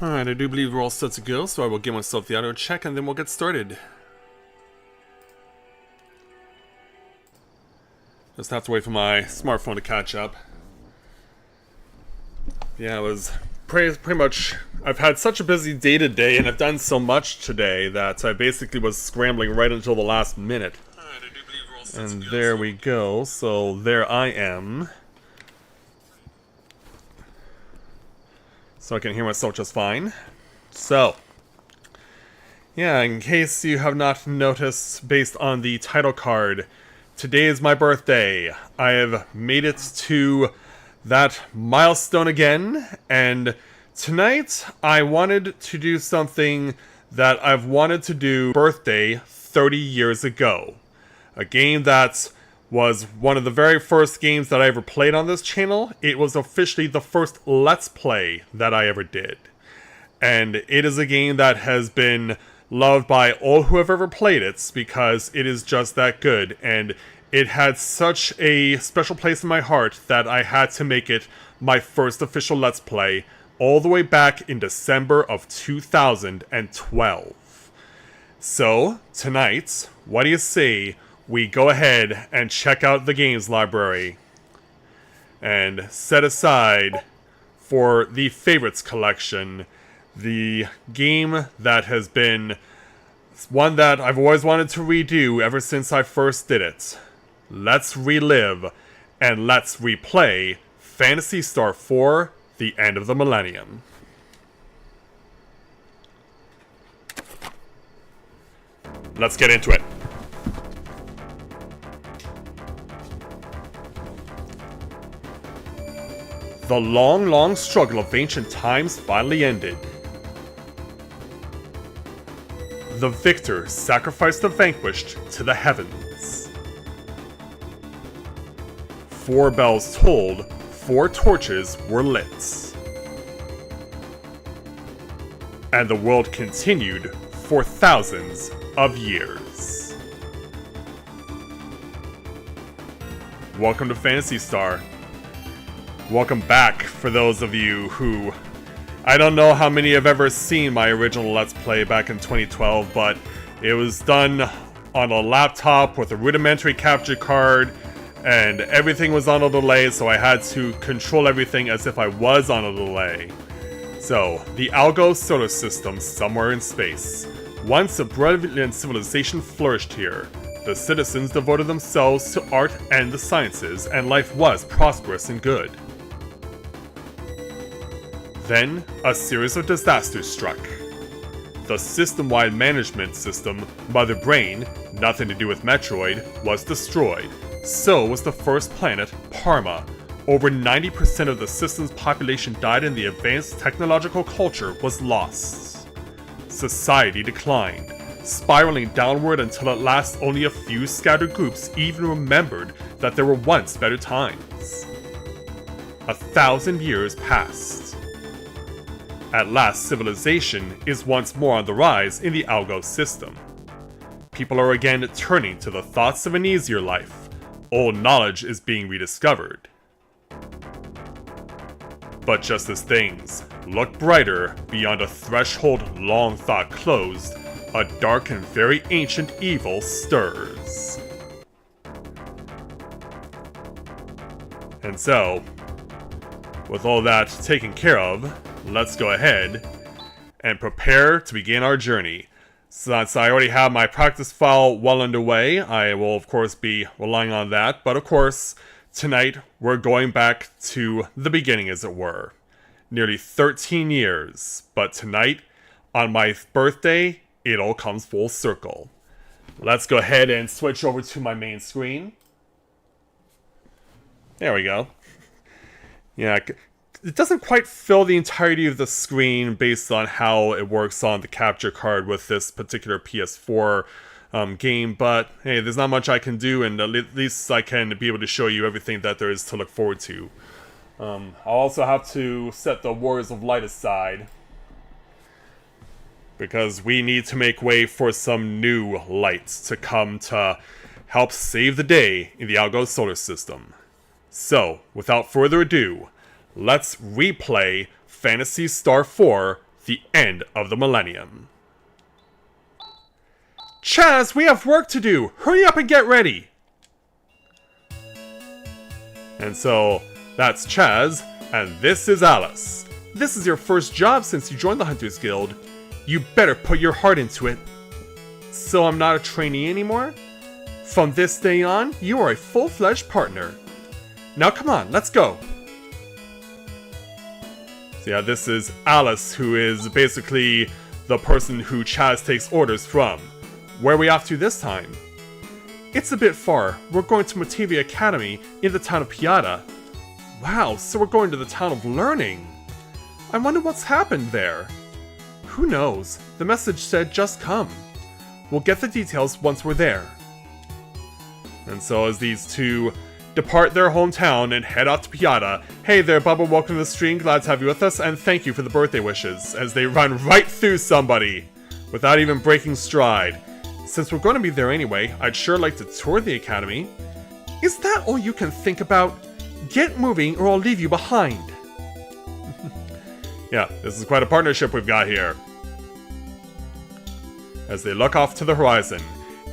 Alright, I do believe we're all set to go, so I will give myself the auto check and then we'll get started. Just have to wait for my smartphone to catch up. Yeah, it was pretty much... I've had such a busy day today and I've done so much today that I basically was scrambling right until the last minute. And there we go, so there I am. So I can hear myself just fine. So, yeah, in case you have not noticed based on the title card, today is my birthday. I have made it to that milestone again, and tonight I wanted to do something that I've wanted to do birthday 30 years ago. A game that was one of the very first games that I ever played on this channel. It was officially the first Let's Play that I ever did. And it is a game that has been loved by all who have ever played it because it is just that good. And it had such a special place in my heart that I had to make it my first official Let's Play all the way back in December of 2012. So, tonight, what do you say we go ahead and check out the games library and set aside for the favorites collection the game that has been one that I've always wanted to redo ever since I first did it. Let's relive and let's replay Phantasy Star 4: The End of the Millennium. Let's get into it. The long, long struggle of ancient times finally ended. The victor sacrificed the vanquished to the heavens. 4 bells tolled, 4 torches were lit. And the world continued for thousands of years. Welcome to Phantasy Star. Welcome back for those of you who... I don't know how many have ever seen my original Let's Play back in 2012, but it was done on a laptop with a rudimentary capture card, and everything was on a delay, so I had to control everything as if I was on a delay. So, the Algo solar system somewhere in space. Once a brilliant civilization flourished here. The citizens devoted themselves to art and the sciences, and life was prosperous and good. Then, a series of disasters struck. The system-wide management system, Mother Brain, nothing to do with Metroid, was destroyed. So was the first planet, Parma. Over 90% of the system's population died and the advanced technological culture was lost. Society declined, spiraling downward until at last only a few scattered groups even remembered that there were once better times. 1,000 years passed. At last, civilization is once more on the rise in the Algo system. People are again turning to the thoughts of an easier life. Old knowledge is being rediscovered. But just as things look brighter beyond a threshold long thought closed, a dark and very ancient evil stirs. And so, with all that taken care of, let's go ahead and prepare to begin our journey. Since I already have my practice file well underway, I will of course be relying on that, but of course, tonight we're going back to the beginning as it were. Nearly 13 years, but tonight, on my birthday, it all comes full circle. Let's go ahead and switch over to my main screen. There we go. Yeah, it doesn't quite fill the entirety of the screen based on how it works on the capture card with this particular PS4 game, but hey, there's not much I can do, and at least I can be able to show you everything that there is to look forward to. I'll also have to set the Warriors of Light aside, because we need to make way for some new lights to come to help save the day in the Algo solar system. So, without further ado, let's replay Phantasy Star 4: the end of the millennium. Chaz, we have work to do! Hurry up and get ready! And so, that's Chaz, and this is Alice. This is your first job since you joined the Hunters Guild. You better put your heart into it. So I'm not a trainee anymore? From this day on, you are a full-fledged partner. Now come on, let's go! So yeah, this is Alice, who is basically the person who Chaz takes orders from. Where are we off to this time? It's a bit far. We're going to Matavia Academy in the town of Piata. Wow, so we're going to the town of learning. I wonder what's happened there. Who knows? The message said just come. We'll get the details once we're there. And so as these two depart their hometown and head out to Piata, hey there Bubba, welcome to the stream, glad to have you with us, and thank you for the birthday wishes, as they run right through somebody, without even breaking stride. Since we're going to be there anyway, I'd sure like to tour the academy. Is that all you can think about? Get moving or I'll leave you behind. Yeah, this is quite a partnership we've got here. As they look off to the horizon,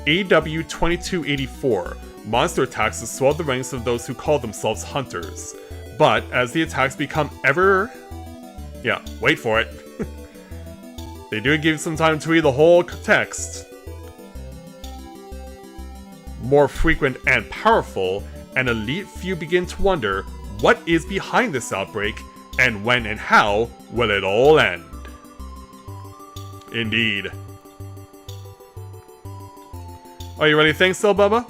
AW-2284, monster attacks have swelled the ranks of those who call themselves hunters. But as the attacks become ever... Yeah, wait for it. They do give some time to read the whole text. More frequent and powerful, an elite few begin to wonder what is behind this outbreak, and when and how will it all end. Indeed. Are you ready to think so, Bubba?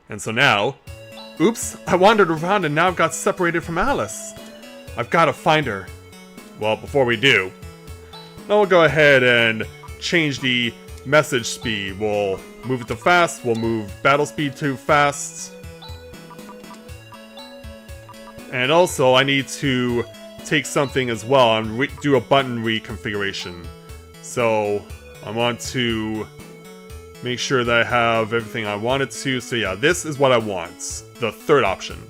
And so now... Oops, I wandered around and now I've got separated from Alice. I've got to find her. Well, before we do, now we'll go ahead and change the message speed. We'll move it to fast, we'll move battle speed to fast. And also, I need to take something as well and do a button reconfiguration. So, I want to make sure that I have everything I wanted to. So yeah, this is what I want. The third option.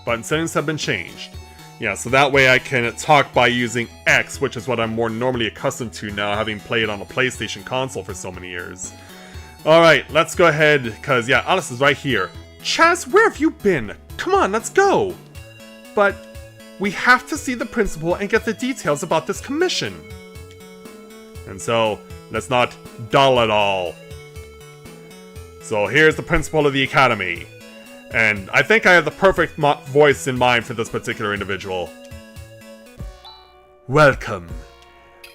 Button settings have been changed. Yeah, so that way I can talk by using X, which is what I'm more normally accustomed to now, having played on a PlayStation console for so many years. Alright, let's go ahead, because yeah, Alice is right here. Chaz, where have you been? Come on, let's go! But we have to see the principal and get the details about this commission. And so, let's not dull at all. So here's the principal of the academy. And I think I have the perfect voice in mind for this particular individual. Welcome.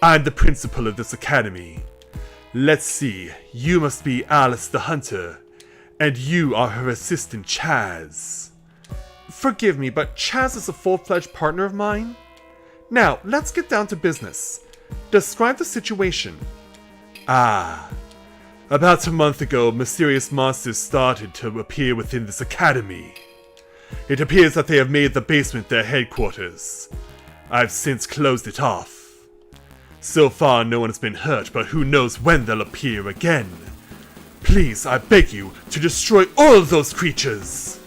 I'm the principal of this academy. Let's see, you must be Alice the Hunter, and you are her assistant Chaz. Forgive me, but Chaz is a full-fledged partner of mine. Now, let's get down to business. Describe the situation. Ah. About a month ago, mysterious monsters started to appear within this academy. It appears that they have made the basement their headquarters. I've since closed it off. So far, no one has been hurt, but who knows when they'll appear again. Please, I beg you, to destroy all of those creatures!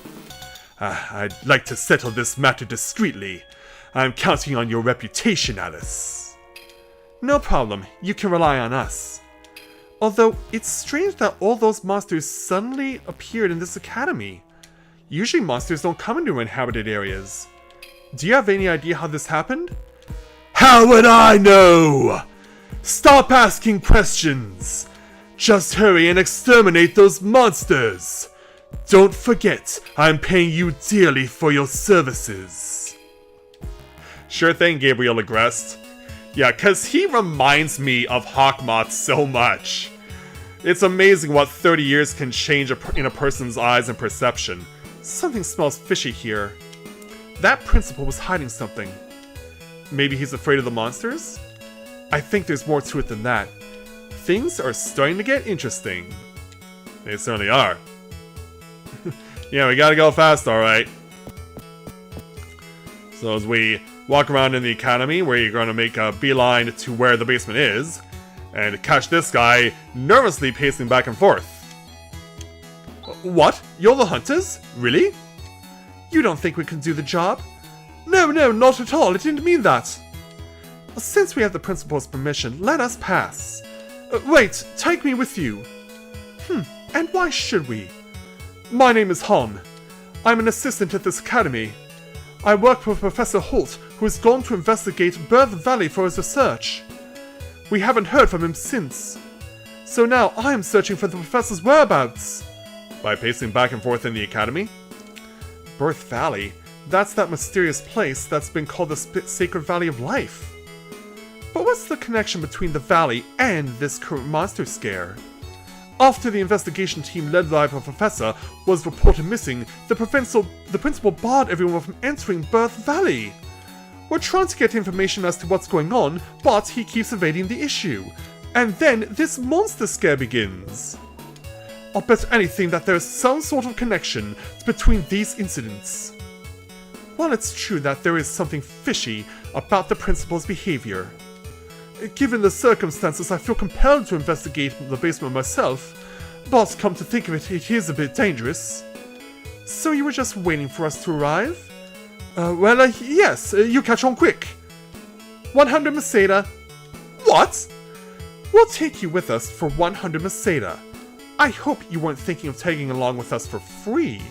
I'd like to settle this matter discreetly. I'm counting on your reputation, Alice. No problem, you can rely on us. Although, it's strange that all those monsters suddenly appeared in this academy. Usually monsters don't come into inhabited areas. Do you have any idea how this happened? How would I know? Stop asking questions. Just hurry and exterminate those monsters. Don't forget, I'm paying you dearly for your services. Sure thing, Gabriel Agreste. Yeah, cause he reminds me of Hawkmoth so much. It's amazing what 30 years can change in a person's eyes and perception. Something smells fishy here. That principal was hiding something. Maybe he's afraid of the monsters? I think there's more to it than that. Things are starting to get interesting. They certainly are. Yeah, we gotta go fast, alright. So as we walk around in the academy, where you're gonna make a beeline to where the basement is, and catch this guy nervously pacing back and forth. What? You're the Hunters? Really? You don't think we can do the job? No, no, not at all. I didn't mean that. Since we have the principal's permission, let us pass. Wait, take me with you. And why should we? My name is Han. I'm an assistant at this academy. I work for Professor Holt, who has gone to investigate Birth Valley for his research. We haven't heard from him since. So now I am searching for the professor's whereabouts. By pacing back and forth in the academy? Birth Valley? That's that mysterious place that's been called the Sacred Valley of Life. But what's the connection between the valley and this current monster scare? After the investigation team led by the professor was reported missing, the principal barred everyone from entering Birth Valley. We're trying to get information as to what's going on, but he keeps evading the issue. And then this monster scare begins. I'll bet anything that there is some sort of connection between these incidents. While it's true that there is something fishy about the principal's behavior, given the circumstances, I feel compelled to investigate the basement myself, but come to think of it, it is a bit dangerous. So you were just waiting for us to arrive? Yes, you catch on quick. 100 Meseta. What? We'll take you with us for 100 Meseta. I hope you weren't thinking of tagging along with us for free.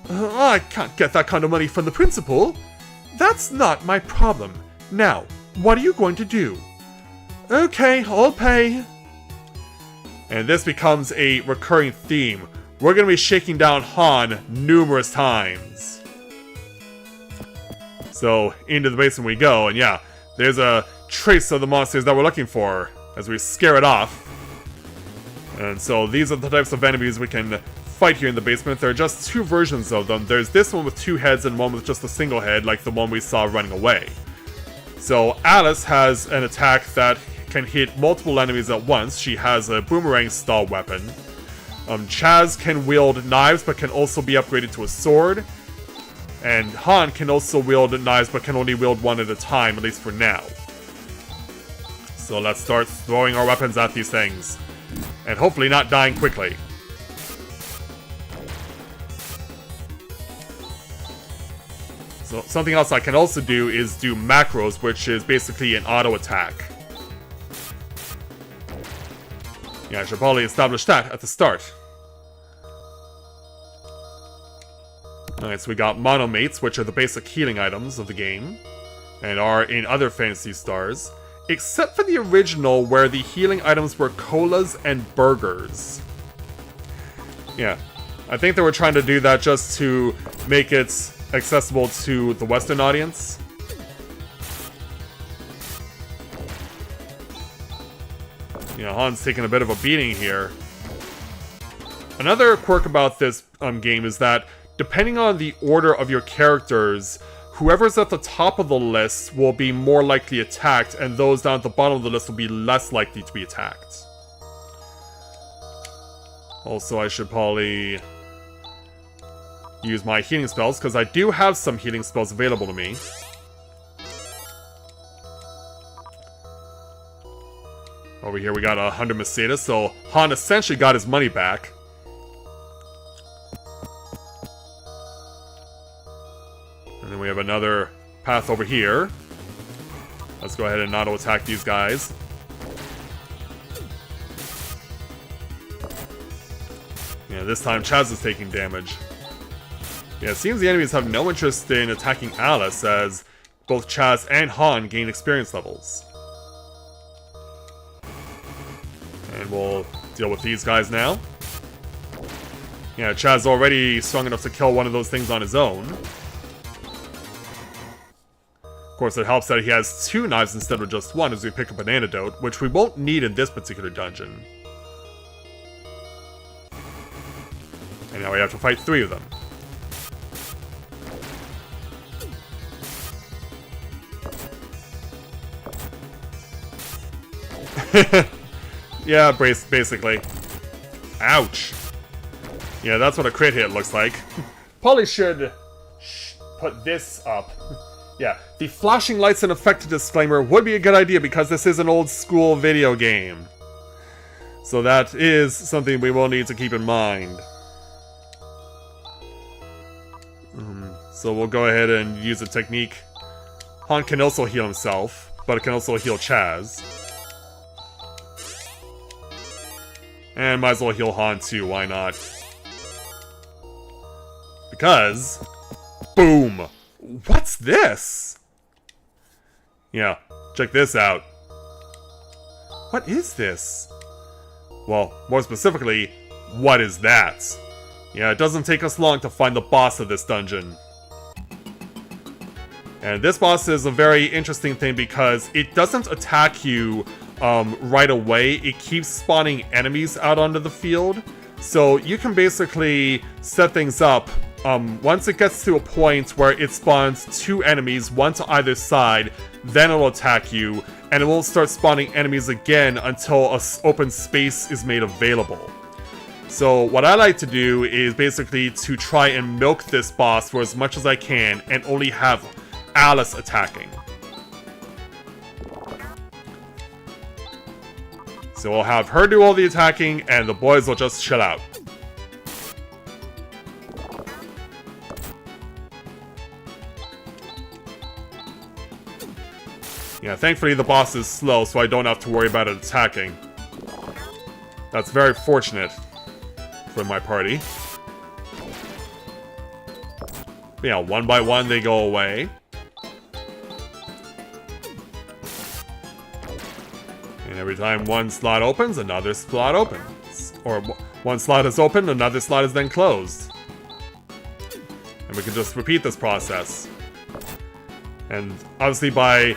I can't get that kind of money from the principal. That's not my problem. Now, what are you going to do? Okay, I'll pay. And this becomes a recurring theme. We're going to be shaking down Han numerous times. So, into the basement we go, and yeah, there's a trace of the monsters that we're looking for as we scare it off. And so these are the types of enemies we can fight here in the basement. There are just two versions of them. There's this one with two heads and one with just a single head, like the one we saw running away. So Alice has an attack that can hit multiple enemies at once. She has a boomerang-style weapon. Chaz can wield knives, but can also be upgraded to a sword. And Han can also wield knives, but can only wield one at a time, at least for now. So let's start throwing our weapons at these things. And hopefully not dying quickly. So something else I can also do is do macros, which is basically an auto attack. Yeah, I should probably establish that at the start. Alright, so we got monomates, which are the basic healing items of the game, and are in other Phantasy Stars, except for the original where the healing items were colas and burgers. Yeah, I think they were trying to do that just to make it accessible to the Western audience. You know, Han's taking a bit of a beating here. Another quirk about this game is that depending on the order of your characters, whoever's at the top of the list will be more likely attacked, and those down at the bottom of the list will be less likely to be attacked. Also, I should probably use my healing spells, because I do have some healing spells available to me. Over here we got 100 Meseta, so Han essentially got his money back. And then we have another path over here. Let's go ahead and auto-attack these guys. Yeah, this time Chaz is taking damage. Yeah, it seems the enemies have no interest in attacking Alice, as both Chaz and Han gain experience levels. And we'll deal with these guys now. Yeah, Chaz already strong enough to kill one of those things on his own. Of course, it helps that he has two knives instead of just one as we pick up an antidote, which we won't need in this particular dungeon. And now we have to fight 3 of them. Yeah, basically. Ouch. Yeah, that's what a crit hit looks like. Probably should put this up. Yeah, the flashing lights and effect disclaimer would be a good idea because this is an old school video game. So that is something we will need to keep in mind. So we'll go ahead and use a technique. Han can also heal himself, but it can also heal Chaz. And might as well heal Han too, why not? Because... boom! What's this? Yeah, check this out. What is this? Well, more specifically, what is that? Yeah, it doesn't take us long to find the boss of this dungeon. And this boss is a very interesting thing because it doesn't attack you right away. It keeps spawning enemies out onto the field. So you can basically set things up. Once it gets to a point where it spawns 2 enemies, one to either side, then it'll attack you, and it will start spawning enemies again until an open space is made available. So what I like to do is basically to try and milk this boss for as much as I can and only have Alice attacking. So we'll have her do all the attacking and the boys will just chill out. Yeah, thankfully the boss is slow, so I don't have to worry about it attacking. That's very fortunate for my party. But yeah, one by one they go away. And every time one slot opens, another slot opens. Or one slot is opened, another slot is then closed. And we can just repeat this process. And obviously by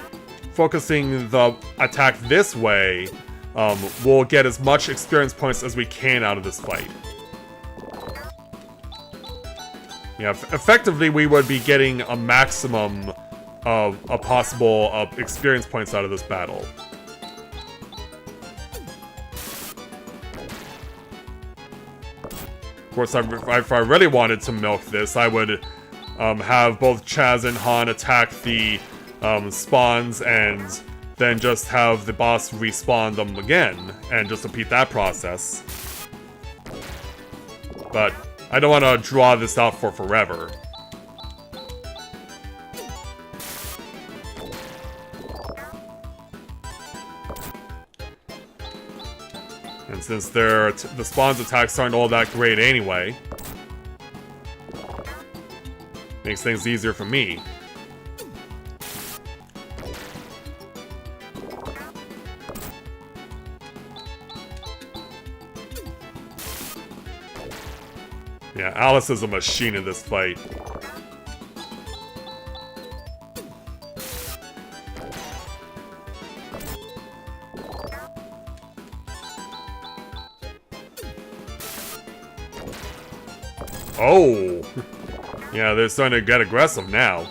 focusing the attack this way, we'll get as much experience points as we can out of this fight. Yeah, effectively we would be getting a maximum of a possible experience points out of this battle. Of course, if I really wanted to milk this, I would have both Chaz and Han attack the spawns and then just have the boss respawn them again and just repeat that process. But I don't want to draw this out for forever. And since the spawn's attacks aren't all that great anyway, makes things easier for me. Yeah, Alice is a machine in this fight. Oh! Yeah, they're starting to get aggressive now.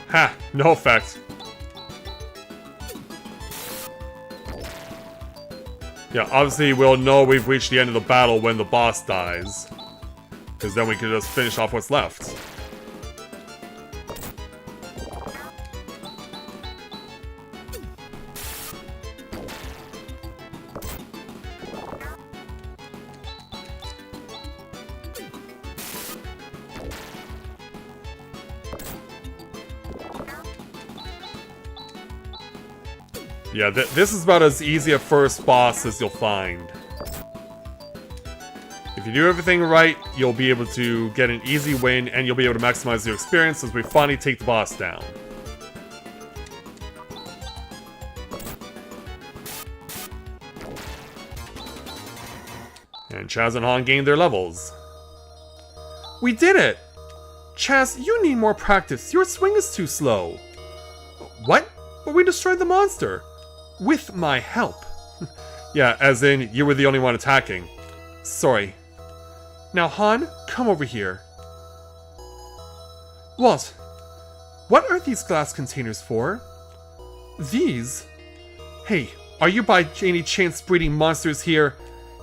Ha! No effect. Yeah, obviously we'll know we've reached the end of the battle when the boss dies. Because then we can just finish off what's left. Yeah, this is about as easy a first boss as you'll find. If you do everything right, you'll be able to get an easy win, and you'll be able to maximize your experience as we finally take the boss down. And Chaz and Han gained their levels. We did it! Chaz, you need more practice. Your swing is too slow. What? But we destroyed the monster. With my help. Yeah, as in, you were the only one attacking. Sorry. Now, Han, come over here. What? What are these glass containers for? These? Hey, are you by any chance breeding monsters here?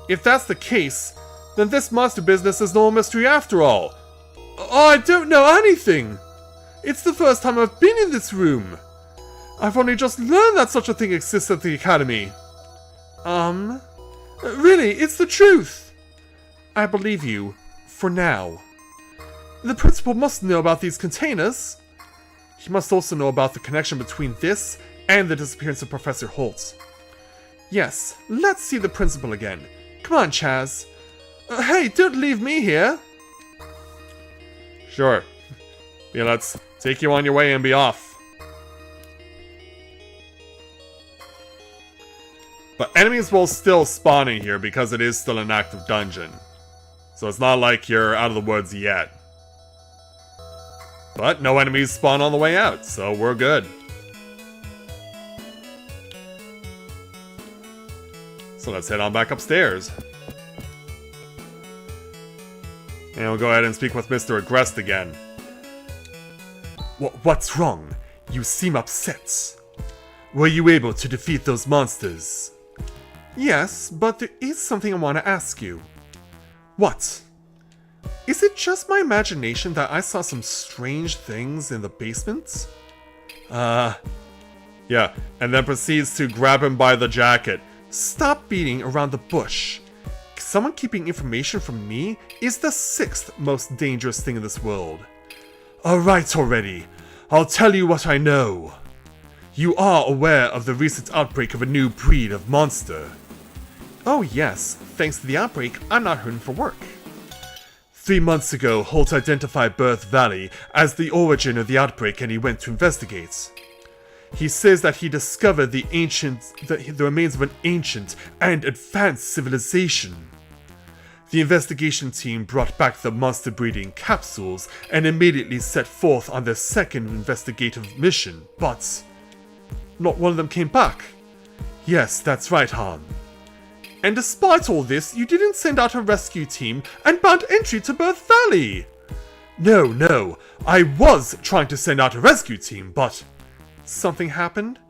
If that's the case, then this monster business is no mystery after all. Oh, I don't know anything! It's the first time I've been in this room. I've only just learned that such a thing exists at the academy. Really, it's the truth. I believe you, for now. The principal must know about these containers. He must also know about the connection between this and the disappearance of Professor Holt. Yes, let's see the principal again. Come on, Chaz. Hey, don't leave me here. Sure. Yeah, let's take you on your way and be off. But enemies will still spawn in here because it is still an active dungeon. So it's not like you're out of the woods yet. But no enemies spawn on the way out, so we're good. So let's head on back upstairs. And we'll go ahead and speak with Mr. Agrest again. What's wrong? You seem upset. Were you able to defeat those monsters? Yes, but there is something I want to ask you. What? Is it just my imagination that I saw some strange things in the basement? Yeah, and then proceeds to grab him by the jacket. Stop beating around the bush. Someone keeping information from me is the 6th most dangerous thing in this world. Alright already, I'll tell you what I know. You are aware of the recent outbreak of a new breed of monster. Oh yes, thanks to the outbreak, I'm not hurting for work. 3 months ago, Holt identified Birth Valley as the origin of the outbreak and he went to investigate. He says that he discovered the remains of an ancient and advanced civilization. The investigation team brought back the monster breeding capsules and immediately set forth on their second investigative mission, but not one of them came back. Yes, that's right, Han. And despite all this, you didn't send out a rescue team and bound entry to Birth Valley. No, I was trying to send out a rescue team, but something happened?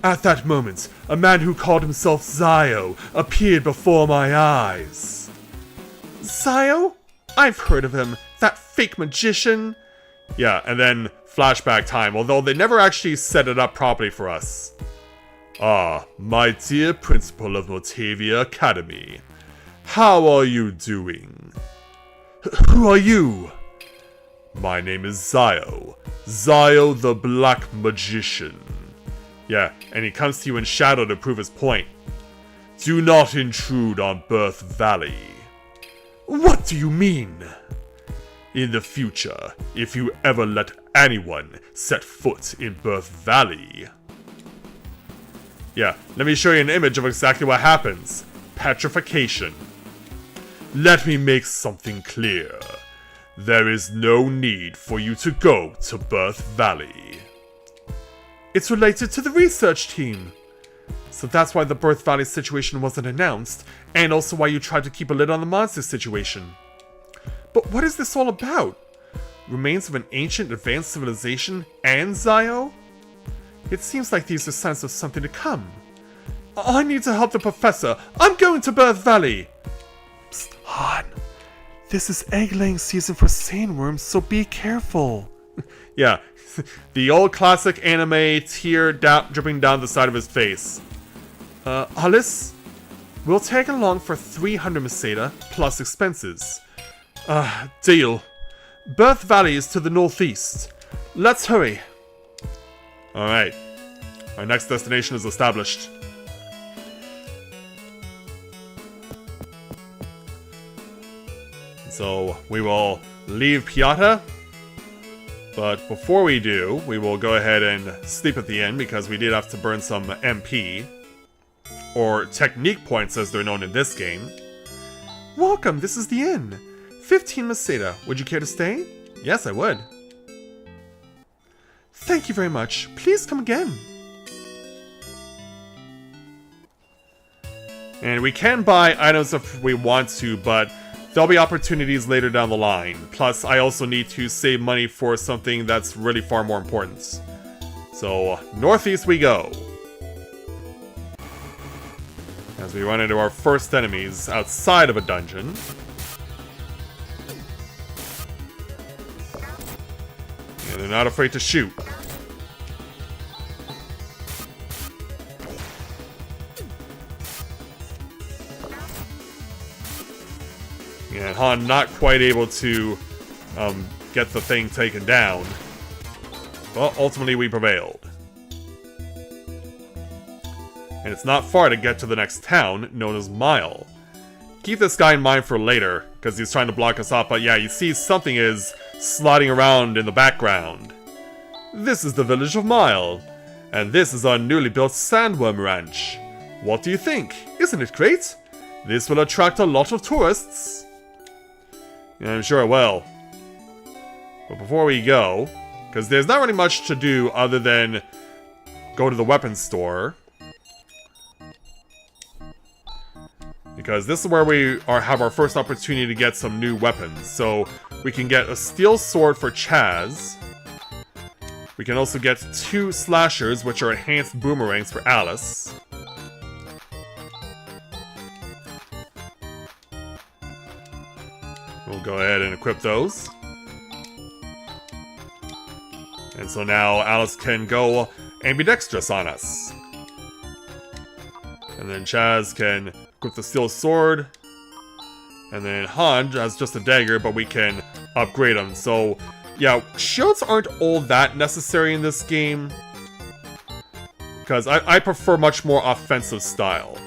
At that moment, a man who called himself Zio appeared before my eyes. Zio? I've heard of him, that fake magician. Yeah, and then flashback time, although they never actually set it up properly for us. Ah, my dear principal of Motavia Academy. How are you doing? Who are you? My name is Zio. Zio the Black Magician. Yeah, and he comes to you in shadow to prove his point. Do not intrude on Birth Valley. What do you mean? In the future, if you ever let anyone set foot in Birth Valley. Yeah, let me show you an image of exactly what happens. Petrification. Let me make something clear. There is no need for you to go to Birth Valley. It's related to the research team. So that's why the Birth Valley situation wasn't announced, and also why you tried to keep a lid on the monster situation. But what is this all about? Remains of an ancient advanced civilization and Zio? It seems like these are signs of something to come. I need to help the professor. I'm going to Birth Valley. Psst, Han. This is egg-laying season for sandworms, so be careful. Yeah, the old classic anime tear dripping down the side of his face. Alice? We'll tag along for 300 Meseta, plus expenses. Deal. Birth Valley is to the northeast. Let's hurry. Alright. Our next destination is established. So, we will leave Piata. But before we do, we will go ahead and sleep at the inn because we did have to burn some MP. Or technique points as they're known in this game. Welcome, this is the inn. 15 Meseta. Would you care to stay? Yes, I would. Thank you very much. Please come again. And we can buy items if we want to, but there'll be opportunities later down the line. Plus, I also need to save money for something that's really far more important. So, northeast we go. As we run into our first enemies outside of a dungeon. And they're not afraid to shoot. And Han not quite able to get the thing taken down. Well, ultimately we prevailed. And it's not far to get to the next town, known as Mile. Keep this guy in mind for later, because he's trying to block us off, but yeah, you see something is sliding around in the background. This is the village of Mile, and this is our newly built sandworm ranch. What do you think? Isn't it great? This will attract a lot of tourists. Yeah, I'm sure it will. But before we go, because there's not really much to do other than go to the weapons store. Because this is where we have our first opportunity to get some new weapons. So we can get a steel sword for Chaz. We can also get 2 slashers, which are enhanced boomerangs for Alice. We'll go ahead and equip those. And so now Alice can go ambidextrous on us. And then Chaz can equip the steel sword. And then Han has just a dagger, but we can upgrade him. So, yeah, shields aren't all that necessary in this game. Because I prefer much more offensive style.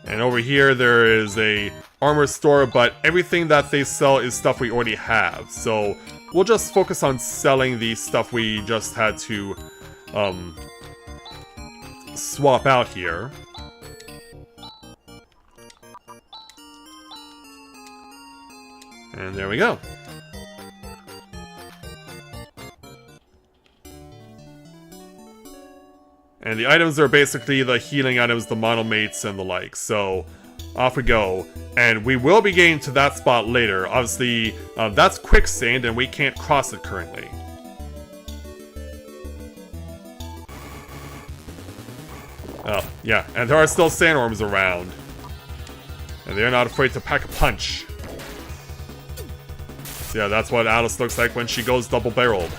And over here there is a armor store, but everything that they sell is stuff we already have. So we'll just focus on selling the stuff we just had to swap out here. And there we go. And the items are basically the healing items, the monomates, and the like. So, off we go. And we will be getting to that spot later. Obviously, that's quicksand, and we can't cross it currently. Oh, yeah. And there are still sandworms around. And they're not afraid to pack a punch. So yeah, that's what Alice looks like when she goes double-barreled.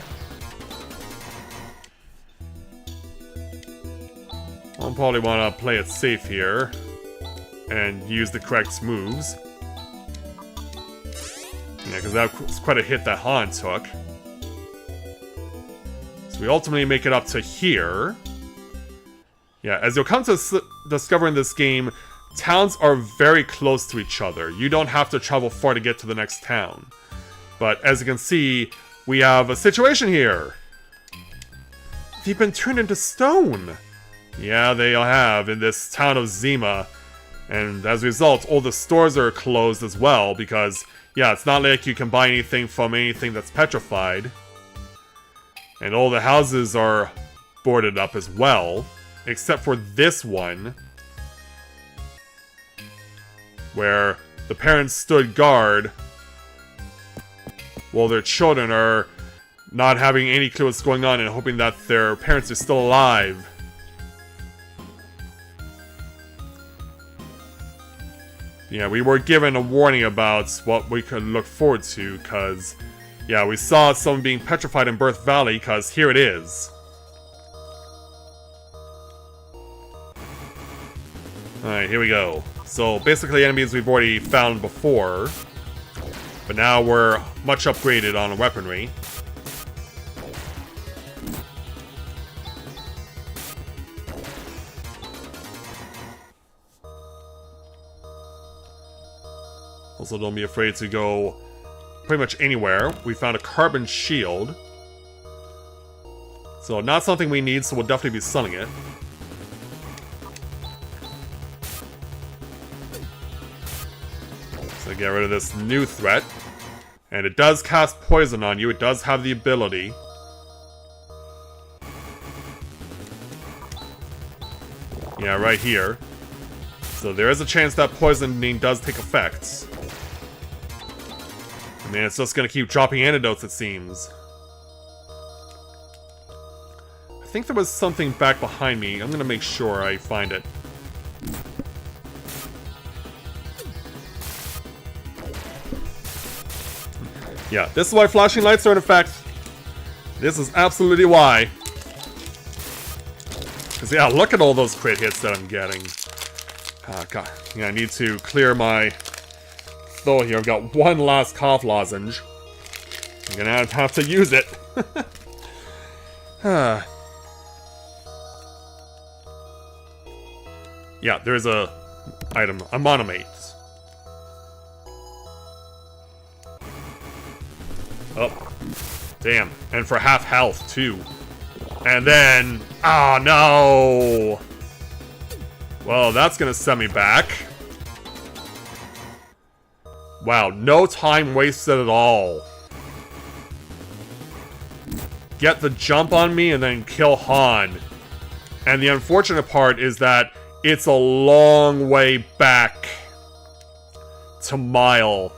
I'll probably want to play it safe here and use the correct moves. Yeah, because that was quite a hit that Han took. So we ultimately make it up to here. Yeah, as you'll come to discover in this game, towns are very close to each other. You don't have to travel far to get to the next town. But as you can see, we have a situation here. They've been turned into stone. Yeah, they have in this town of Zima. And as a result, all the stores are closed as well because, yeah, it's not like you can buy anything from anything that's petrified. And all the houses are boarded up as well, except for this one, where the parents stood guard while their children are not having any clue what's going on and hoping that their parents are still alive. Yeah, we were given a warning about what we could look forward to, because, yeah, we saw someone being petrified in Birth Valley, because here it is. Alright, here we go. So, basically enemies we've already found before, but now we're much upgraded on weaponry. Also, don't be afraid to go pretty much anywhere. We found a carbon shield. So, not something we need, so we'll definitely be selling it. So, get rid of this new threat. And it does cast poison on you. It does have the ability. Yeah, right here. So, there is a chance that poisoning does take effect. I mean, it's just gonna keep dropping antidotes, it seems. I think there was something back behind me. I'm gonna make sure I find it. Yeah, this is why flashing lights are in effect. This is absolutely why. Because, yeah, look at all those crit hits that I'm getting. God. Yeah, I need to clear my throat here. I've got one last cough lozenge. I'm gonna have to use it. Yeah, there's a item, a monomate. Oh, damn. And for half health, too. And then... oh, no! Well, that's gonna send me back. Wow, no time wasted at all. Get the jump on me and then kill Han. And the unfortunate part is that it's a long way back to Mile.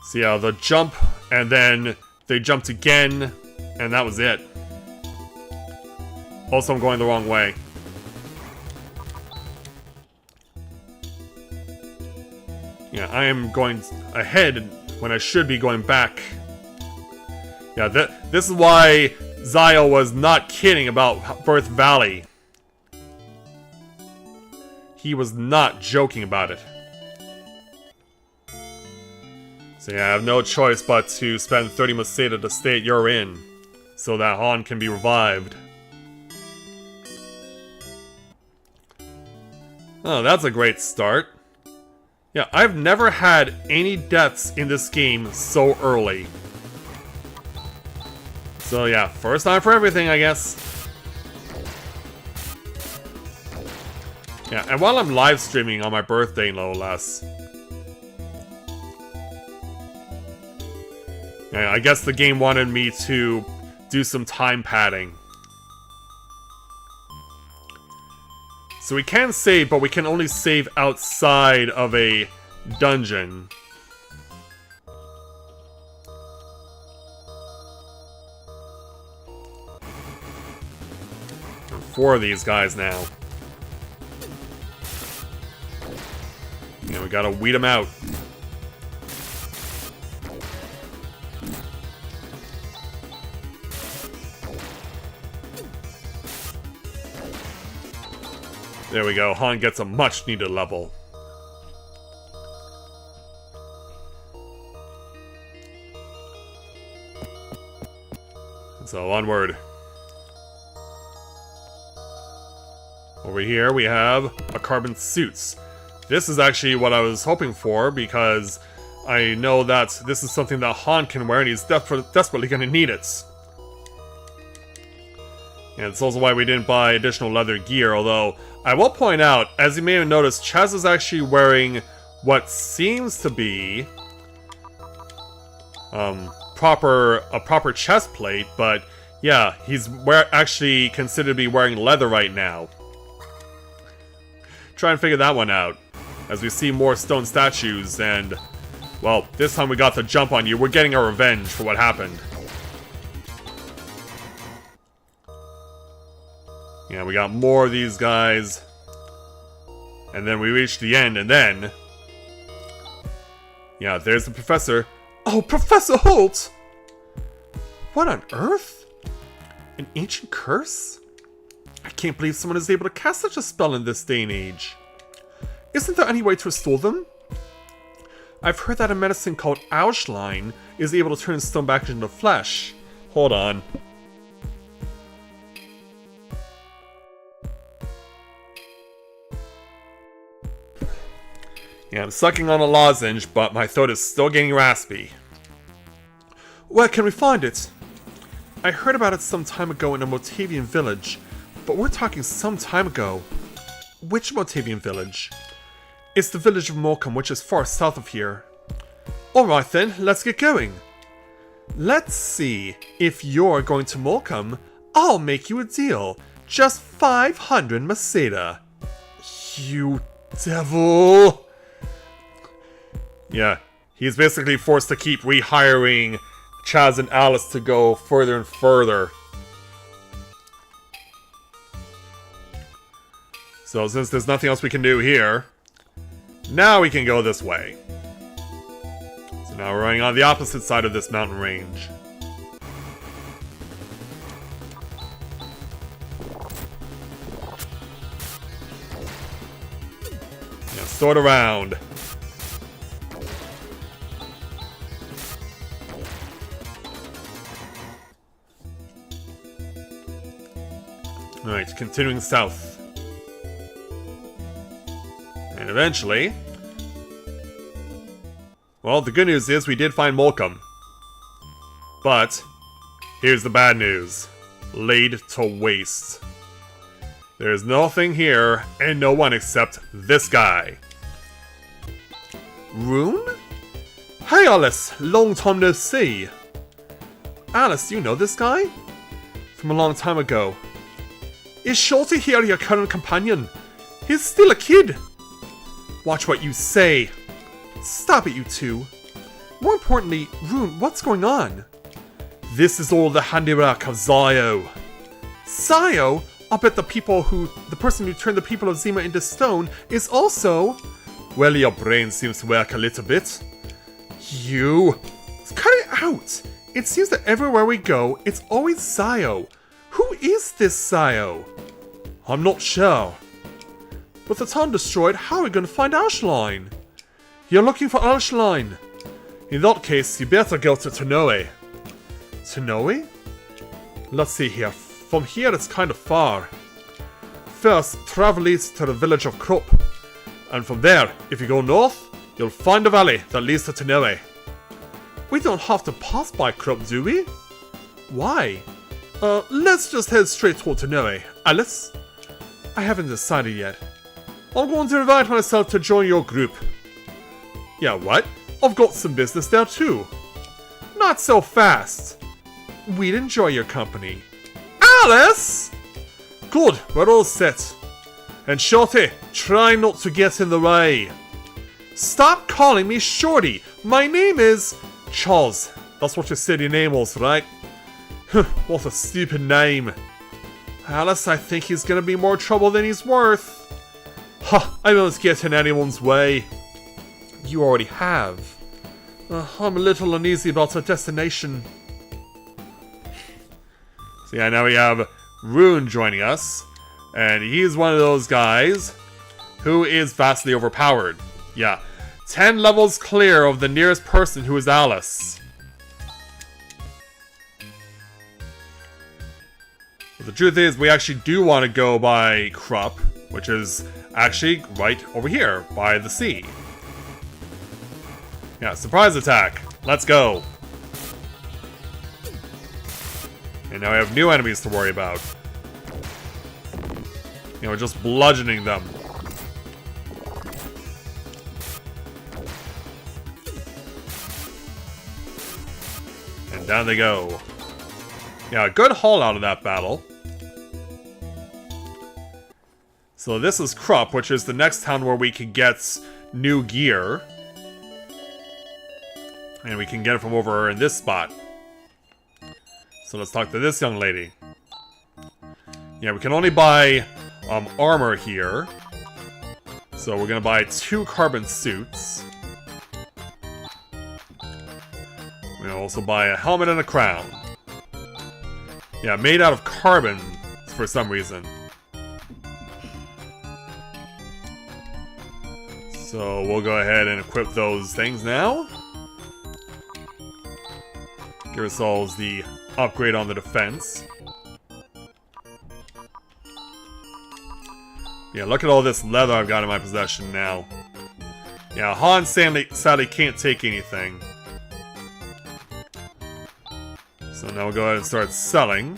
So yeah, the jump, and then they jumped again, and that was it. Also, I'm going the wrong way. Yeah, I am going ahead when I should be going back. Yeah, this is why Zio was not kidding about Birth Valley. He was not joking about it. So yeah, I have no choice but to spend 30 Maseda to stay at your inn, so that Han can be revived. Oh, that's a great start. Yeah, I've never had any deaths in this game so early. So yeah, first time for everything, I guess. Yeah, and while I'm live streaming on my birthday, no less. Yeah, I guess the game wanted me to do some time padding. So we can save, but we can only save outside of a dungeon. Four of these guys now. Yeah, we gotta weed them out. There we go, Han gets a much needed level. So onward. Over here we have a carbon suits. This is actually what I was hoping for because I know that this is something that Han can wear and he's desperately gonna need it. And it's also why we didn't buy additional leather gear, although I will point out, as you may have noticed, Chaz is actually wearing what seems to be a proper chest plate, but yeah, he's actually considered to be wearing leather right now. Try and figure that one out, as we see more stone statues, and, well, this time we got the jump on you. We're getting our revenge for what happened. Yeah, we got more of these guys. And then we reach the end, and then... yeah, there's the professor. Oh, Professor Holt! What on earth? An ancient curse? I can't believe someone is able to cast such a spell in this day and age. Isn't there any way to restore them? I've heard that a medicine called Auschlein is able to turn stone back into flesh. Hold on. Yeah, I'm sucking on a lozenge, but my throat is still getting raspy. Where can we find it? I heard about it some time ago in a Motavian village, but we're talking some time ago. Which Motavian village? It's the village of Morecambe, which is far south of here. Alright then, let's get going. Let's see, if you're going to Morecambe, I'll make you a deal. Just 500 Maseda. You devil! Yeah, he's basically forced to keep rehiring Chaz and Alice to go further and further. So since there's nothing else we can do here, Now we can go this way. So now we're running on the opposite side of this mountain range. Yeah, sort around. Alright, continuing south. And eventually... Well, the good news is we did find Molcom. But, here's the bad news. Laid to waste. There's nothing here, and no one except this guy. Rune? Hey Alice, long time no see. Alice, you know this guy? From a long time ago. Is Shorty here your current companion? He's still a kid. Watch what you say. Stop it, you two. More importantly, Rune, what's going on? This is all the handiwork of Zio. Zio? I'll bet the person who turned the people of Zima into stone is also... Well, your brain seems to work a little bit. You... Cut it out! It seems that everywhere we go, it's always Zio. Who is this Zio? I'm not sure. With the town destroyed, how are we going to find Ashline? You're looking for Ashline. In that case, you better go to Tonoe. Tonoe? Let's see here. From here, it's kind of far. First, travel east to the village of Krupp. And from there, if you go north, you'll find a valley that leads to Tonoe. We don't have to pass by Krupp, do we? Why? Let's just head straight toward Tonoe. Alice? I haven't decided yet. I'm going to invite myself to join your group. Yeah, what? I've got some business there too. Not so fast. We'd enjoy your company. Alice! Good, we're all set. And Shorty, try not to get in the way. Stop calling me Shorty. My name is... Charles. That's what your city name was, right? What a stupid name. Alice, I think he's gonna be more trouble than he's worth. Ha! I won't get in anyone's way. You already have. I'm a little uneasy about our destination. So yeah, now we have Rune joining us. And he's one of those guys who is vastly overpowered. Yeah. 10 levels clear of the nearest person who is Alice. But the truth is, we actually do want to go by Krupp, which is actually right over here, by the sea. Yeah, surprise attack. Let's go. And now we have new enemies to worry about. You know, we're just bludgeoning them. And down they go. Yeah, a good haul out of that battle. So this is Krupp, which is the next town where we can get new gear. And we can get it from over in this spot. So let's talk to this young lady. Yeah, we can only buy armor here. So we're gonna buy 2 carbon suits. We'll also buy a helmet and a crown. Yeah, made out of carbon for some reason. So we'll go ahead and equip those things now. Give ourselves the upgrade on the defense. Yeah, look at all this leather I've got in my possession now. Yeah, Han sadly can't take anything. So now we'll go ahead and start selling.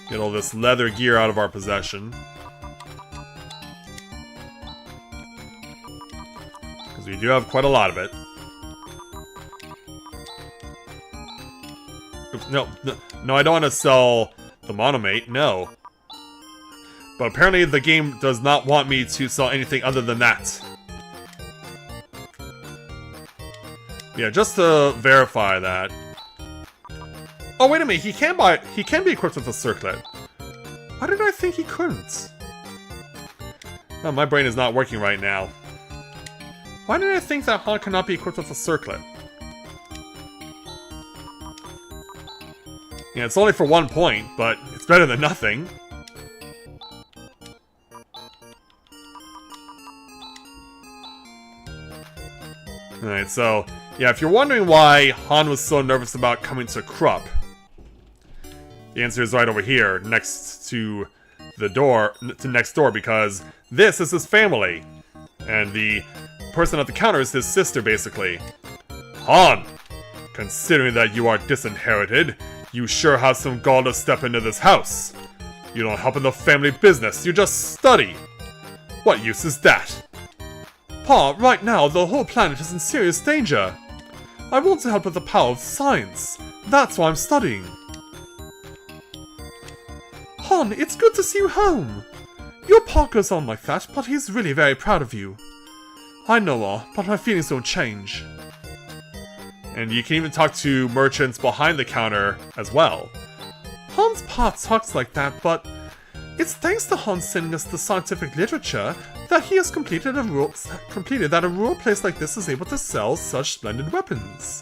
Get all this leather gear out of our possession. Because we do have quite a lot of it. Oops, no, I don't want to sell the monomate, no. But apparently the game does not want me to sell anything other than that. Yeah, just to verify that. Oh, wait a minute, he can be equipped with a circlet. Why did I think he couldn't? Oh, my brain is not working right now. Why did I think that Han cannot be equipped with a circlet? Yeah, it's only for 1 point, but it's better than nothing. Alright, so, yeah, if you're wondering why Han was so nervous about coming to Krupp, the answer is right over here, next to the door, next door, because this is his family. And the person at the counter is his sister, basically. Han! Considering that you are disinherited, you sure have some gall to step into this house. You don't help in the family business, you just study. What use is that? Pa, right now the whole planet is in serious danger. I want to help with the power of science. That's why I'm studying. Han, it's good to see you home. Your pa goes on like that, but he's really very proud of you. I know, but my feelings don't change. And you can even talk to merchants behind the counter as well. Han's pa talks like that, but it's thanks to Han sending us the scientific literature that he has completed that a rural place like this is able to sell such splendid weapons.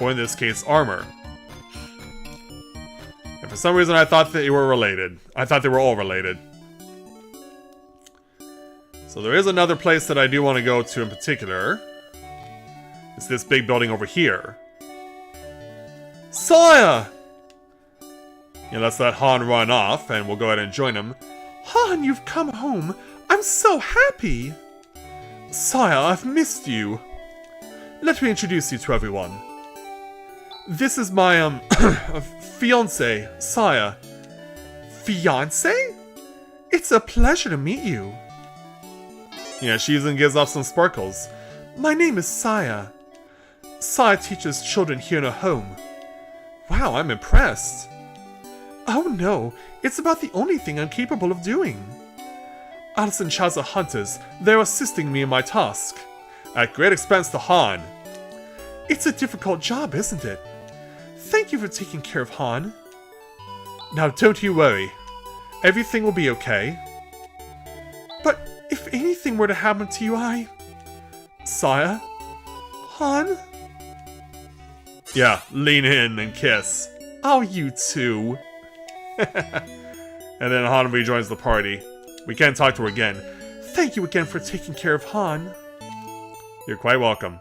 Or in this case, armor. And for some reason I thought that they were related. I thought they were all related. So there is another place that I do want to go to in particular. It's this big building over here. Sire! Yeah, let's let Han run off, and we'll go ahead and join him. Han, you've come home! I'm so happy! Sire, I've missed you. Let me introduce you to everyone. This is my, fiancé, Sire. Fiancé? It's a pleasure to meet you. Yeah, she even gives off some sparkles. My name is Saya. Saya teaches children here in a home. Wow, I'm impressed. Oh no, it's about the only thing I'm capable of doing. Alice and Chaz are hunters. They're assisting me in my task. At great expense to Han. It's a difficult job, isn't it? Thank you for taking care of Han. Now don't you worry. Everything will be okay. But if anything were to happen to you, Sire? Han? Yeah, lean in and kiss. Oh, you too. And then Han rejoins the party. We can't talk to her again. Thank you again for taking care of Han. You're quite welcome.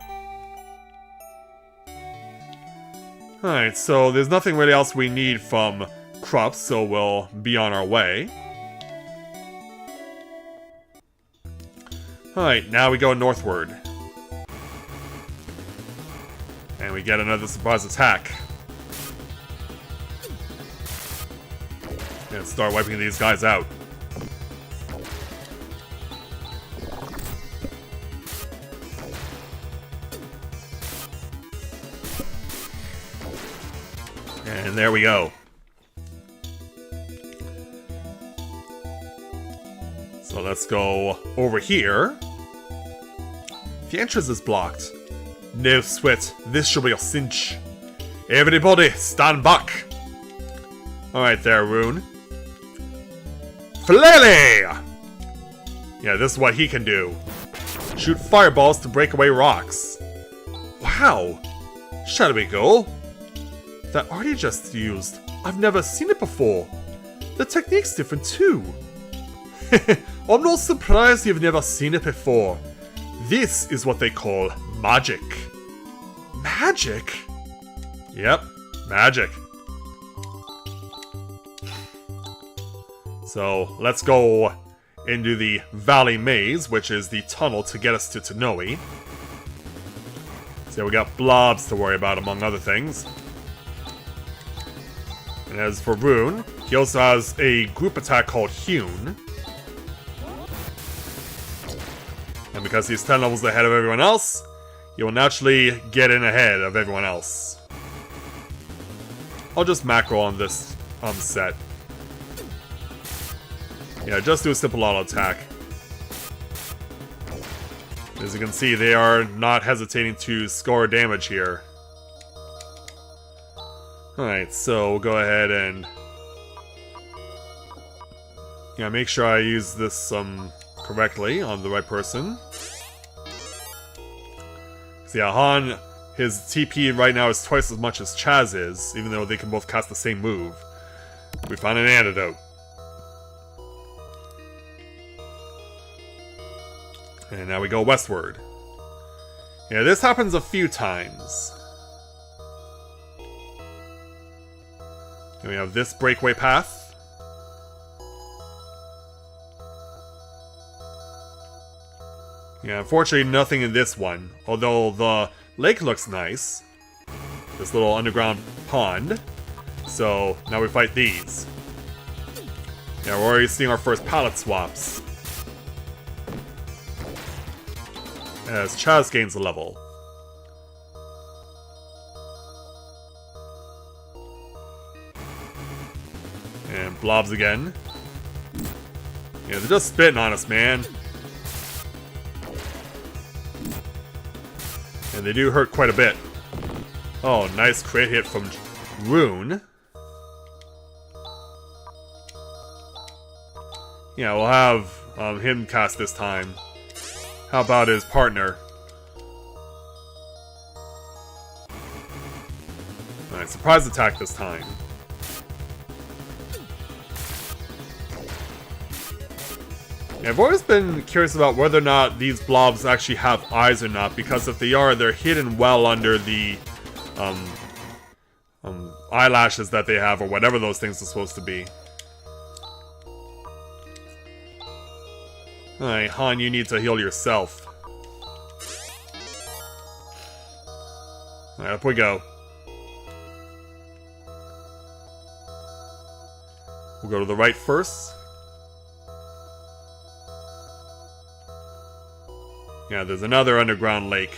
Alright, so there's nothing really else we need from Krupp, so we'll be on our way. Alright, now we go northward. And we get another surprise attack. And start wiping these guys out. And there we go. So let's go over here. The entrance is blocked. No sweat, this should be a cinch. Everybody, stand back. Alright there, Rune. Flele! Yeah, this is what he can do. Shoot fireballs to break away rocks. Wow! Shall we go? That art he just used, I've never seen it before. The technique's different too. I'm not surprised you've never seen it before. This is what they call magic. Magic? Yep, magic. So, let's go into the Valley Maze, which is the tunnel to get us to Tonoe. So we got blobs to worry about, among other things. And as for Rune, he also has a group attack called Hewn. And because he's 10 levels ahead of everyone else, he will naturally get in ahead of everyone else. I'll just macro on this set. Yeah, just do a simple auto attack. As you can see, they are not hesitating to score damage here. Alright, so we'll go ahead and... yeah, make sure I use this correctly on the right person. So yeah, Han, his TP right now is twice as much as Chaz is, even though they can both cast the same move. We found an antidote. And now we go westward. Yeah, this happens a few times. And we have this breakaway path. Yeah, unfortunately nothing in this one. Although the lake looks nice. This little underground pond. So, now we fight these. Yeah, we're already seeing our first palette swaps. As Chaz gains a level. And blobs again. Yeah, they're just spitting on us, man. And they do hurt quite a bit. Oh, nice crit hit from Rune. Yeah, we'll have him cast this time. How about his partner? Alright, surprise attack this time. Yeah, I've always been curious about whether or not these blobs actually have eyes or not, because if they are, they're hidden well under the eyelashes that they have, or whatever those things are supposed to be. Alright, Han, you need to heal yourself. Alright, up we go. We'll go to the right first. Yeah, there's another underground lake.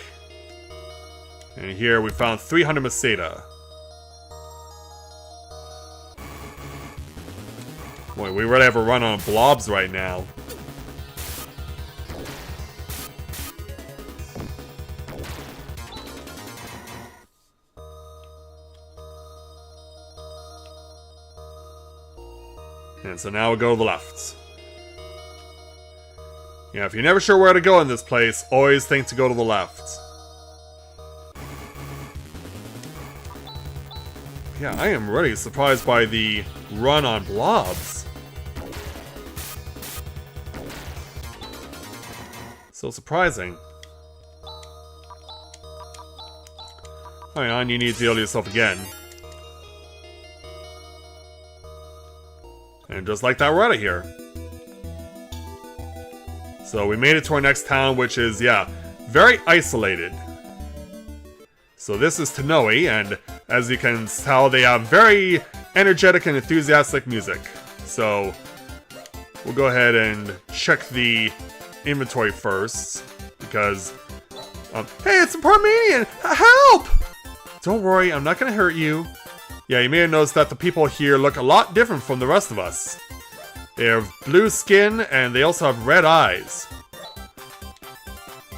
And here we found 300 Masada. Boy, we really have a run on blobs right now. And so now we go to the left. Yeah, if you're never sure where to go in this place, always think to go to the left. Yeah, I am really surprised by the run on blobs. So surprising. Alright, on, you need to heal yourself again. And just like that, we're out of here. So we made it to our next town, which is, yeah, very isolated. So this is Tanoe, and as you can tell, they have very energetic and enthusiastic music. So we'll go ahead and check the inventory first, because, hey, it's a Vermilion! Help! Don't worry, I'm not gonna hurt you. Yeah, you may have noticed that the people here look a lot different from the rest of us. They have blue skin, and they also have red eyes.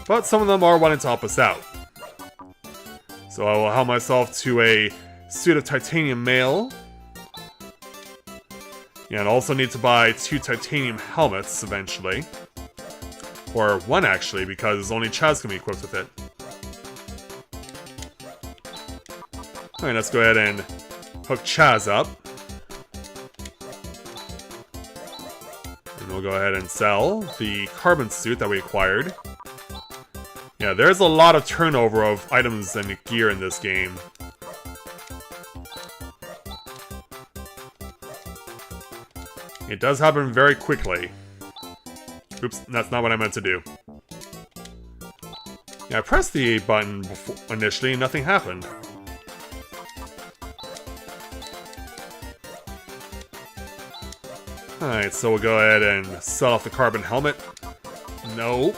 But some of them are wanting to help us out. So I will help myself to a suit of titanium mail. Yeah, and also need to buy 2 titanium helmets eventually. Or 1 actually, because only Chaz can be equipped with it. Alright, let's go ahead and hook Chaz up. And we'll go ahead and sell the carbon suit that we acquired. Yeah, there's a lot of turnover of items and gear in this game. It does happen very quickly. Oops, that's not what I meant to do. Yeah, I pressed the A button before, initially, and nothing happened. Alright, so we'll go ahead and sell off the carbon helmet. No.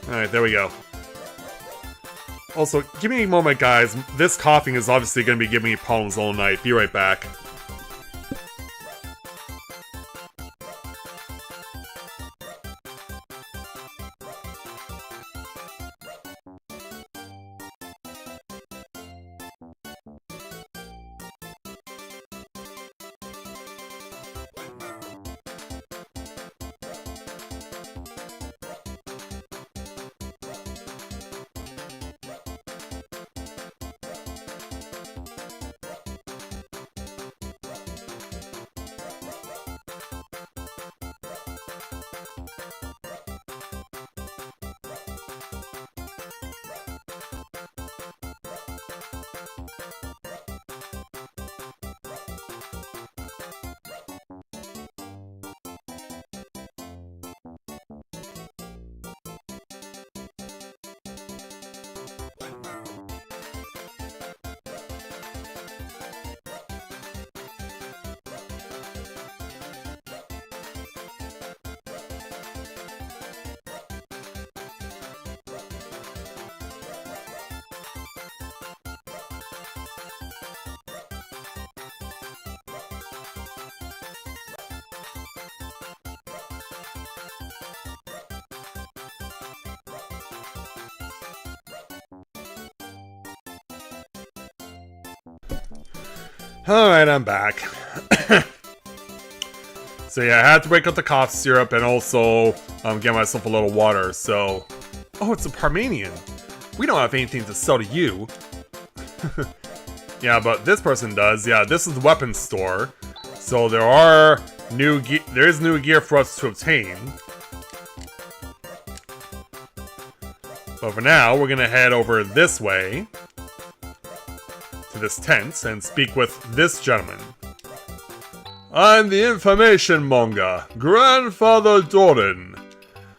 Alright, there we go. Also, give me a moment, guys. This coughing is obviously going to be giving me problems all night. Be right back. Alright, I'm back. So yeah, I had to break up the cough syrup and also get myself a little water, so... Oh, it's a Parmanian. We don't have anything to sell to you. Yeah, but this person does. Yeah, this is the weapons store. So there is new gear for us to obtain. But for now, we're gonna head over this way to this tent and speak with this gentleman. I'm the information monger, Grandfather Doran.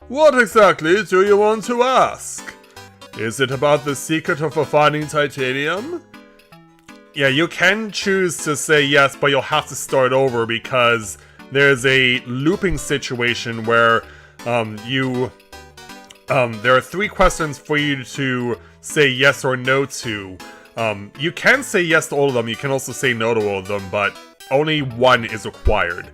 What exactly do you want to ask? Is it about the secret of refining titanium? Yeah, you can choose to say yes, but you'll have to start over because there's a looping situation where there are 3 questions for you to say yes or no to. You can say yes to all of them, you can also say no to all of them, but only 1 is required.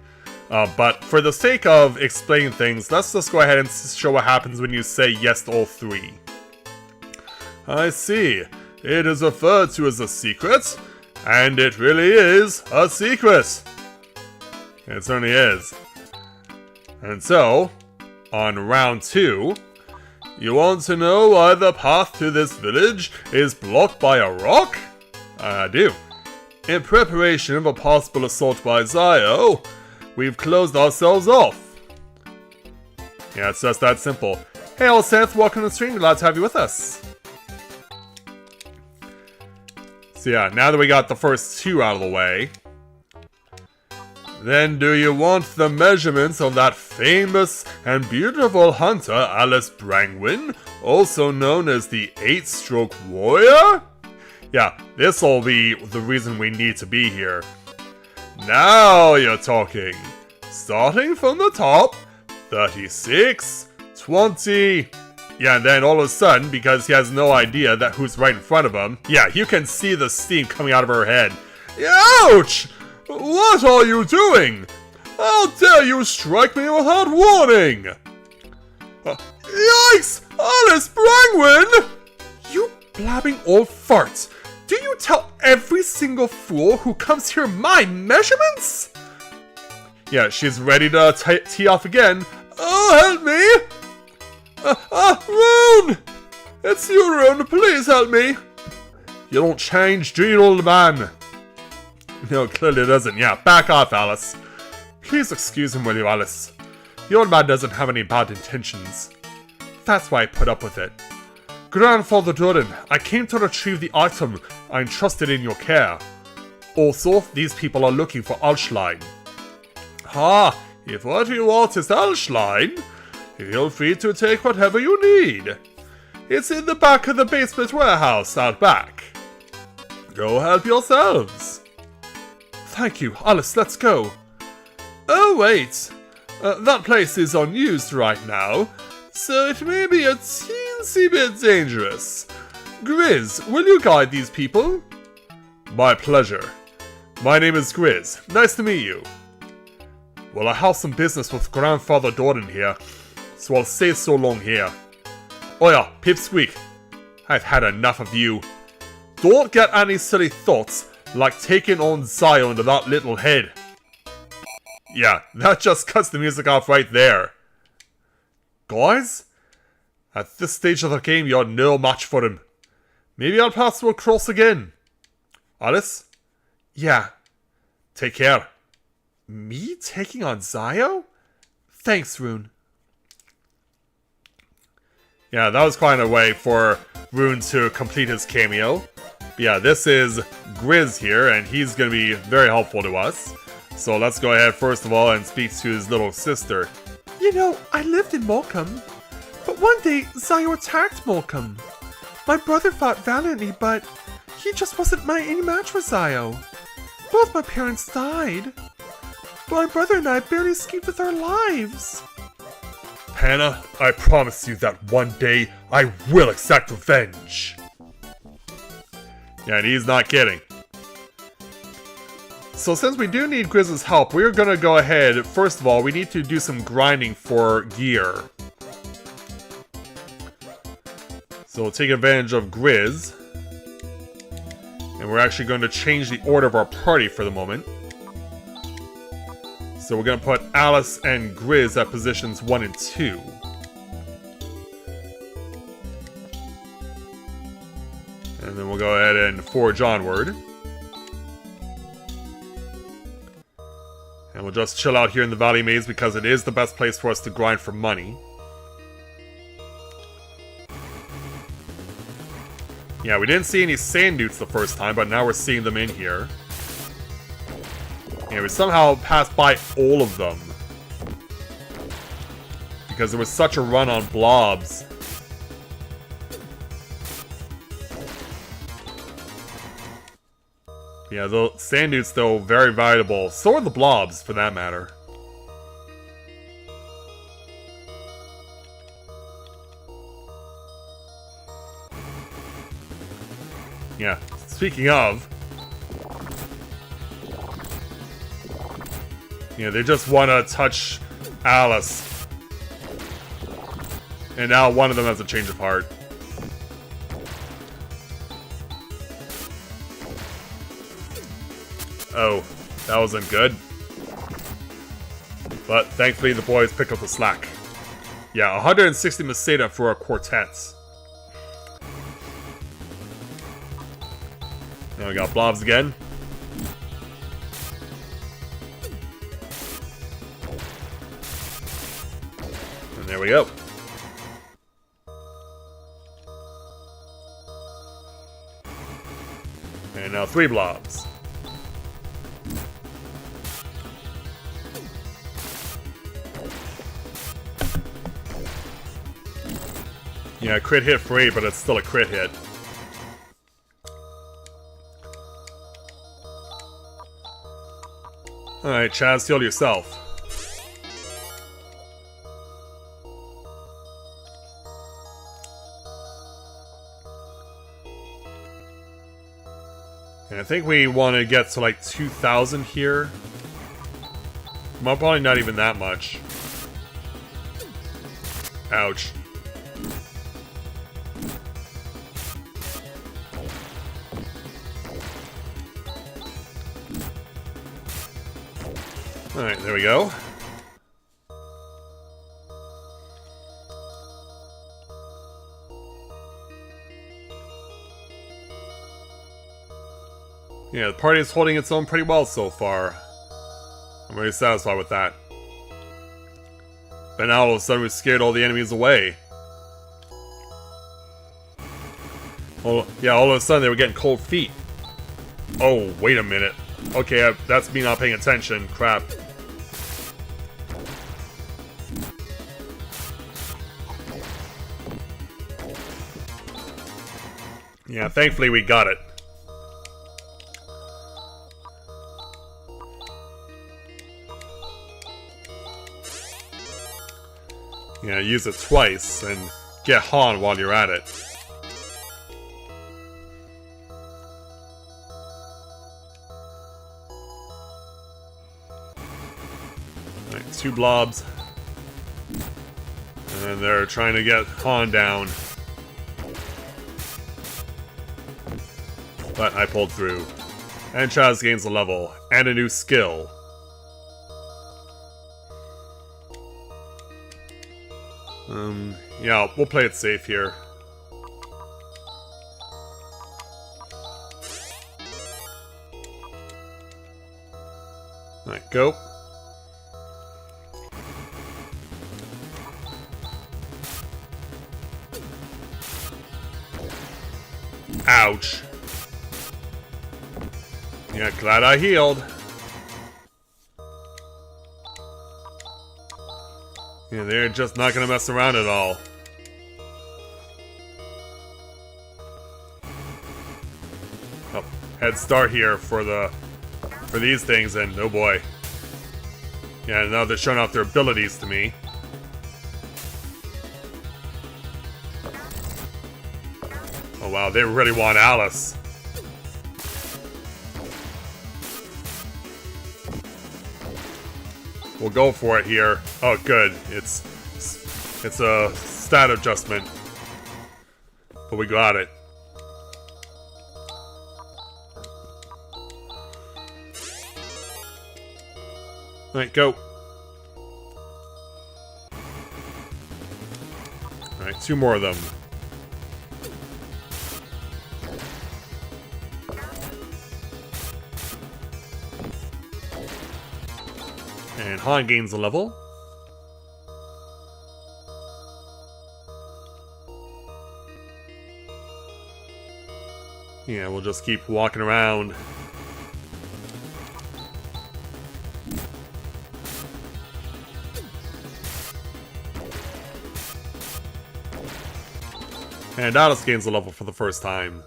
But for the sake of explaining things, let's just go ahead and show what happens when you say yes to all 3. I see. It is referred to as a secret, and it really is a secret. It certainly is. And so, on round 2, you want to know why the path to this village is blocked by a rock? I do. In preparation of a possible assault by Zio, we've closed ourselves off. Yeah, it's just that simple. Hey, old Seth, welcome to the stream. Glad to have you with us. So yeah, now that we got the first 2 out of the way, then do you want the measurements of that famous and beautiful hunter Alice Brangwyn, also known as the 8-stroke warrior? Yeah, this'll be the reason we need to be here. Now you're talking. Starting from the top, 36, 20... Yeah, and then all of a sudden, because he has no idea that who's right in front of him, yeah, you can see the steam coming out of her head. Ouch! What are you doing? How dare you strike me without warning? Yikes! Alice Brangwyn! You blabbing old fart! Do you tell every single fool who comes here my measurements? Yeah, she's ready to tee off again. Oh, help me! Rune! It's you, Rune. Please help me. You don't change, do you, old man? No, clearly it doesn't. Yeah, back off, Alice. Please excuse him, will you, Alice? The old man doesn't have any bad intentions. That's why I put up with it. Grandfather Doran, I came to retrieve the item I entrusted in your care. Also, these people are looking for Alschlein. Ah, if what you want is Alschlein, feel free to take whatever you need. It's in the back of the basement warehouse out back. Go help yourselves. Thank you, Alice, let's go. Oh, wait. That place is unused right now, so it may be a teensy bit dangerous. Grizz, will you guide these people? My pleasure. My name is Grizz. Nice to meet you. Well, I have some business with Grandfather Doran here, so I'll stay so long here. Oh yeah, Pipsqueak. I've had enough of you. Don't get any silly thoughts like taking on Zio into that little head. Yeah, that just cuts the music off right there. Guys, at this stage of the game, you're no match for him. Maybe I'll pass you across again. Alice? Yeah. Take care. Me taking on Zio? Thanks, Rune. Yeah, that was quite a way for Rune to complete his cameo. But yeah, this is Grizz here, and he's going to be very helpful to us. So let's go ahead first of all and speak to his little sister. You know, I lived in Morecambe, but one day Zio attacked Morecambe. My brother fought valiantly, but he just wasn't any match for Zio. Both my parents died. My brother and I barely escaped with our lives. Hannah, I promise you that one day I will exact revenge. Yeah, and he's not kidding. So since we do need Grizz's help, we're gonna go ahead. First of all, we need to do some grinding for gear. So we'll take advantage of Grizz. And we're actually going to change the order of our party for the moment. So we're going to put Alice and Grizz at positions 1 and 2. And then we'll go ahead and forge onward. And we'll just chill out here in the Valley Maze because it is the best place for us to grind for money. Yeah, we didn't see any sand newts the first time, but now we're seeing them in here. Yeah, we somehow passed by all of them. Because there was such a run on blobs. Yeah, the sand newts, though, very valuable. So are the blobs, for that matter. Yeah, speaking of... Yeah, they just want to touch Alice. And now one of them has a change of heart. Oh, that wasn't good. But thankfully the boys pick up the slack. Yeah, 160 Meseta for our quartets. Now we got blobs again. And there we go. And now 3 blobs. Yeah, crit hit for 8, but it's still a crit hit. Alright, Chaz, heal yourself. And I think we want to get to like 2,000 here. Well, probably not even that much. Ouch. Alright, there we go. Yeah, the party is holding its own pretty well so far. I'm really satisfied with that. But now all of a sudden we scared all the enemies away. Well, yeah, all of a sudden they were getting cold feet. Oh, wait a minute. Okay, that's me not paying attention. Crap. Yeah, thankfully we got it. Yeah, use it twice and get Han while you're at it. Alright, 2 blobs. And they're trying to get Han down. But I pulled through. And Chaz gains a level and a new skill. Yeah, we'll play it safe here. Alright, go. Ouch. Yeah, glad I healed. Yeah, they're just not gonna mess around at all. Oh, head start here for these things, and oh boy. Yeah, now they're showing off their abilities to me. Oh wow, they really want Alice. We'll go for it here. Oh, good. It's a stat adjustment. But we got it. Alright, go. Alright, 2 more of them. And Han gains a level. Yeah, we'll just keep walking around. And Alice gains a level for the first time.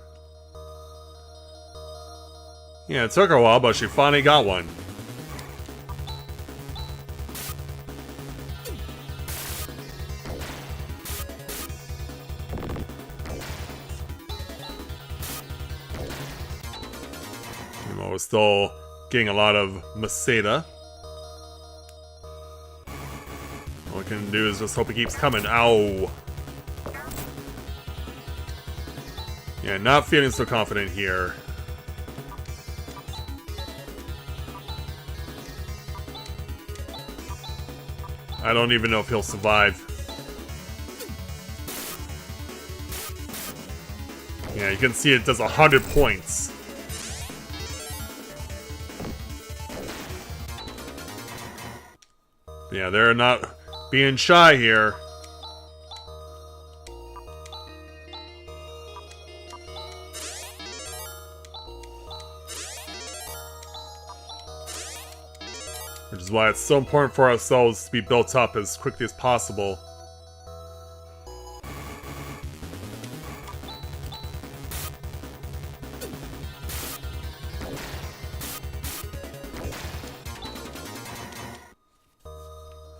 Yeah, it took her a while, but she finally got one. We're still getting a lot of Maseda. All we can do is just hope he keeps coming. Ow! Yeah, not feeling so confident here. I don't even know if he'll survive. Yeah, you can see it does 100 points. Yeah, they're not being shy here. Which is why it's so important for ourselves to be built up as quickly as possible.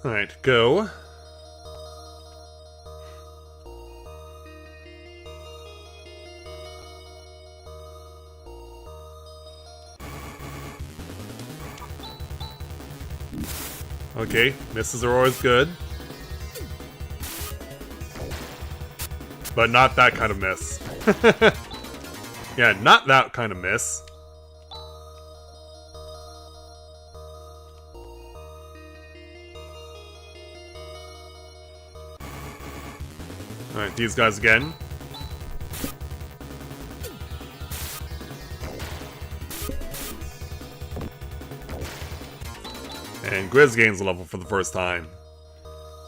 Alright, go. Okay, misses are always good. But not that kind of miss. Yeah, not that kind of miss. Alright, these guys again. And Grizz gains a level for the first time.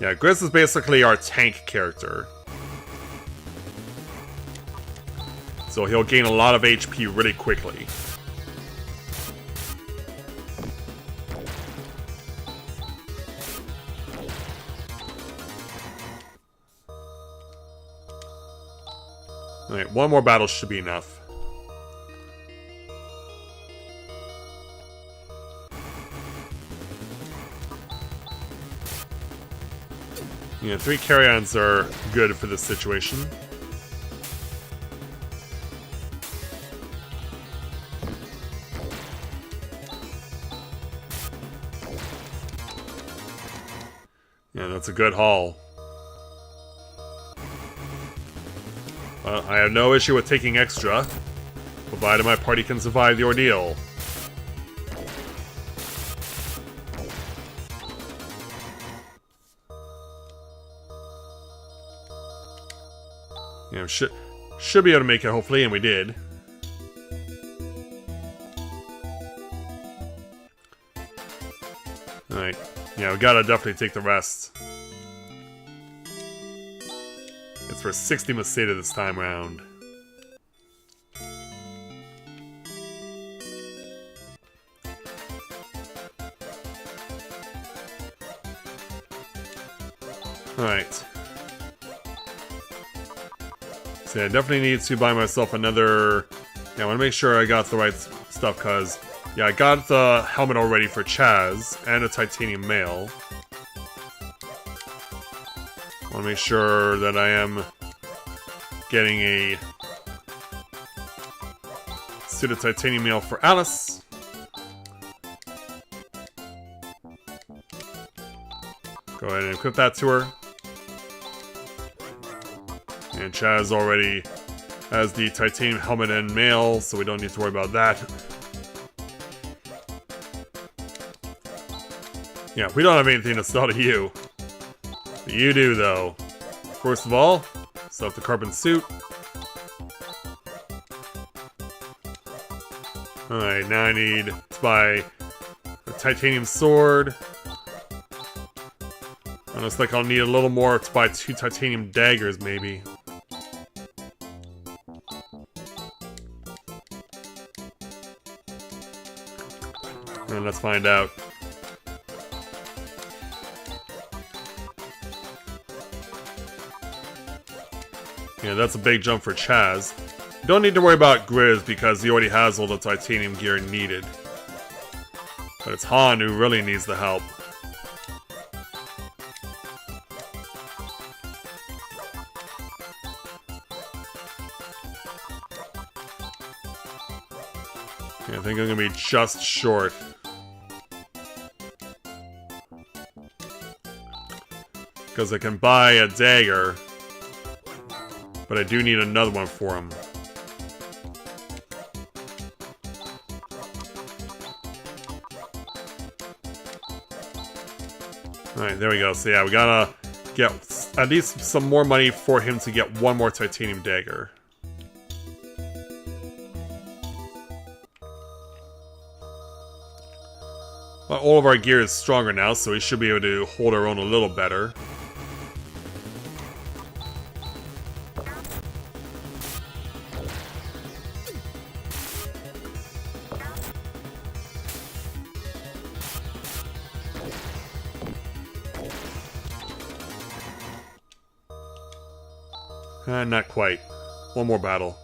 Yeah, Grizz is basically our tank character. So he'll gain a lot of HP really quickly. Alright, one more battle should be enough. Yeah, 3 carry-ons are good for this situation. Yeah, that's a good haul. I have no issue with taking extra, provided my party can survive the ordeal. Yeah, should be able to make it, hopefully, and we did. Alright. Yeah, we gotta definitely take the rest. It's for 60 Maseda this time round. Alright. So I definitely need to buy myself another... Yeah, I want to make sure I got the right stuff, because... Yeah, I got the helmet already for Chaz, and a titanium mail. I want to make sure that I am getting a suit of titanium mail for Alice. Go ahead and equip that to her. And Chaz already has the titanium helmet and mail, so we don't need to worry about that. Yeah, we don't have anything to sell to you. But you do, though. First of all, set up the carbon suit. Alright, now I need to buy a titanium sword. And looks like I'll need a little more to buy 2 titanium daggers, maybe. And let's find out. Yeah, that's a big jump for Chaz. Don't need to worry about Grizz because he already has all the titanium gear needed. But it's Han who really needs the help. Yeah, I think I'm gonna be just short. Because I can buy a dagger. But I do need another one for him. Alright, there we go. So yeah, we gotta get at least some more money for him to get one more titanium dagger. But all of our gear is stronger now, so we should be able to hold our own a little better. Not quite. One more battle.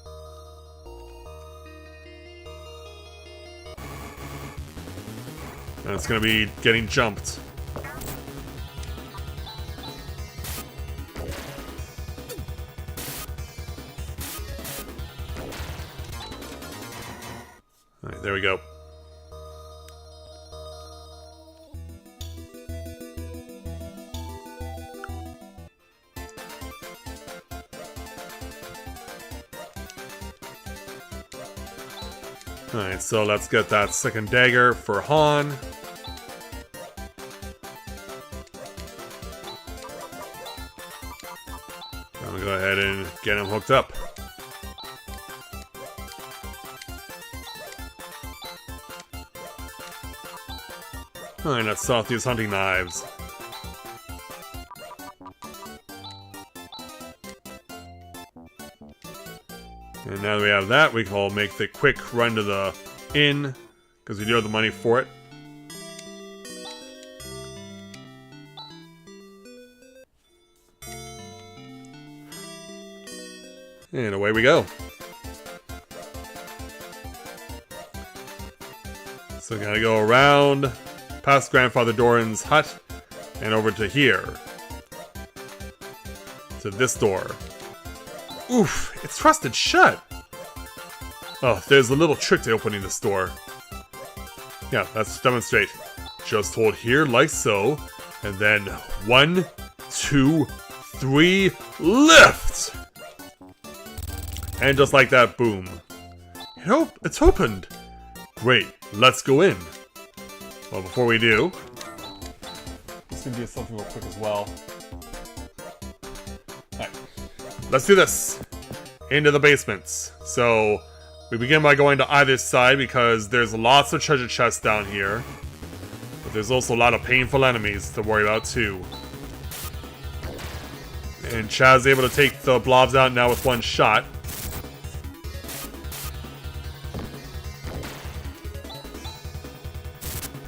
And it's gonna be getting jumped. Alright, there we go. Alright, so let's get that second dagger for Han. I'm gonna go ahead and get him hooked up. Alright, let's start these hunting knives. And now that we have that, we can all make the quick run to the inn, because we do have the money for it. And away we go. So we gotta go around, past Grandfather Doran's hut, and over to here. To this door. Oof, it's trusted shut! Oh, there's a little trick to opening this door. Yeah, let's demonstrate. Just hold here like so, and then 1, 2, 3, lift! And just like that, boom. It's opened! Great, let's go in. Well, before we do, let's do something real quick as well. Alright. Let's do this. Into the basements. So, we begin by going to either side because there's lots of treasure chests down here. But there's also a lot of painful enemies to worry about too. And Chaz is able to take the blobs out now with one shot.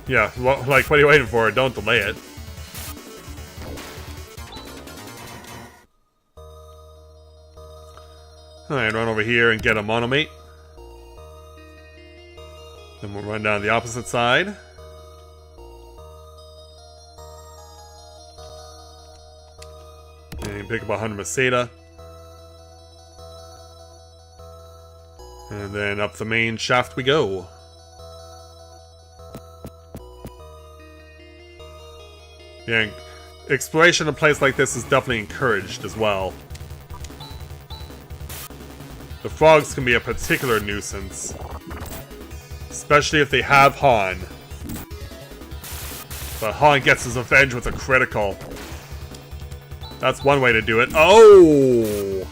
Yeah, well, like, what are you waiting for? Don't delay it. Alright, run over here and get a monomate. Then we'll run down the opposite side. And pick up 100 Maseda. And then up the main shaft we go. Yeah, exploration in a place like this is definitely encouraged as well. The frogs can be a particular nuisance. Especially if they have Han. But Han gets his revenge with a critical. That's one way to do it. Oh!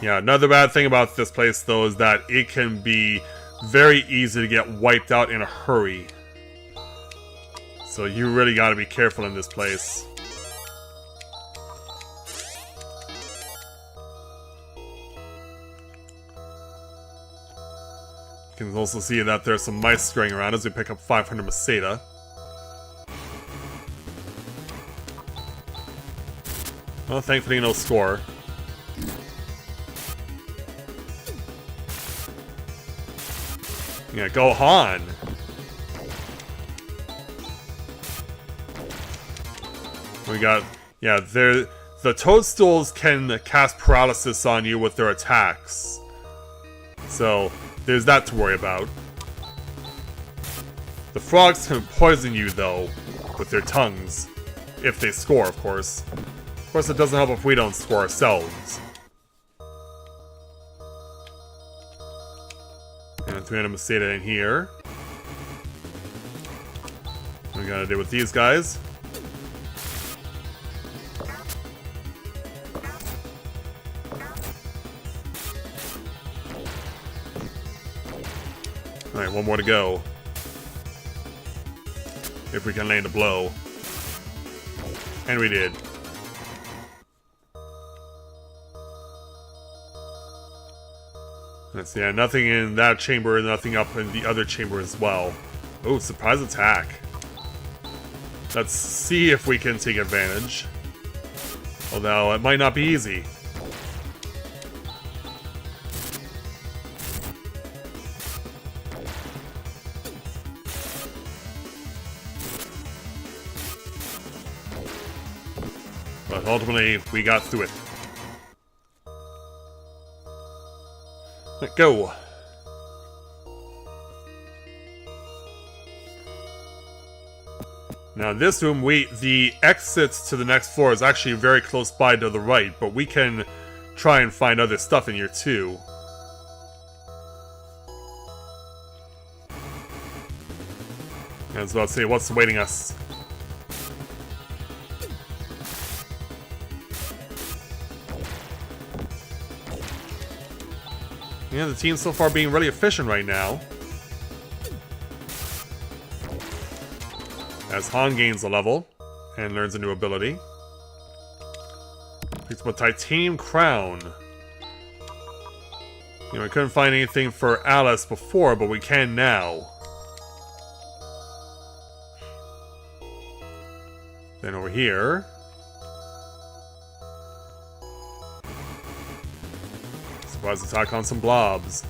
Yeah, another bad thing about this place, though, is that it can be very easy to get wiped out in a hurry. So you really gotta be careful in this place. You can also see that there's some mice scurrying around as we pick up 500 Masada. Well, thankfully no score. Yeah, go Han! We got... Yeah, the toadstools can cast paralysis on you with their attacks. So, there's that to worry about. The frogs can poison you, though, with their tongues. If they score, of course. Of course, it doesn't help if we don't score ourselves. And 300 Masada in here. What we gotta do with these guys? Alright, one more to go. If we can land a blow. And we did. Let's see, yeah, nothing in that chamber, nothing up in the other chamber as well. Oh, surprise attack. Let's see if we can take advantage. Although, it might not be easy. But ultimately, we got through it. Let go. Now in this room, the exit to the next floor is actually very close by to the right, but we can try and find other stuff in here too. I was about to say, what's awaiting us? Yeah, the team's so far being really efficient right now. As Han gains a level and learns a new ability. Picks up a titanium crown. You know, we couldn't find anything for Alice before, but we can now. Then over here. Surprise attack on some blobs.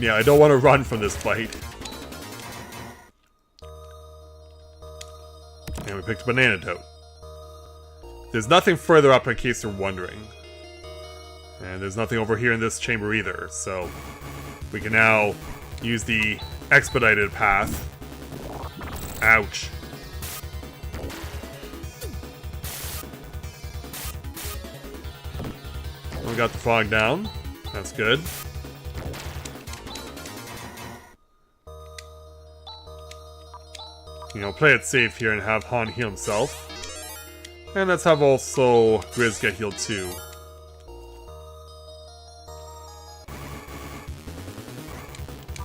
Yeah, I don't want to run from this fight. And we picked a banana toad. There's nothing further up in case you're wondering. And there's nothing over here in this chamber either, so we can now use the expedited path. Ouch. We got the frog down. That's good. You know, play it safe here and have Han heal himself. And let's have also Grizz get healed too.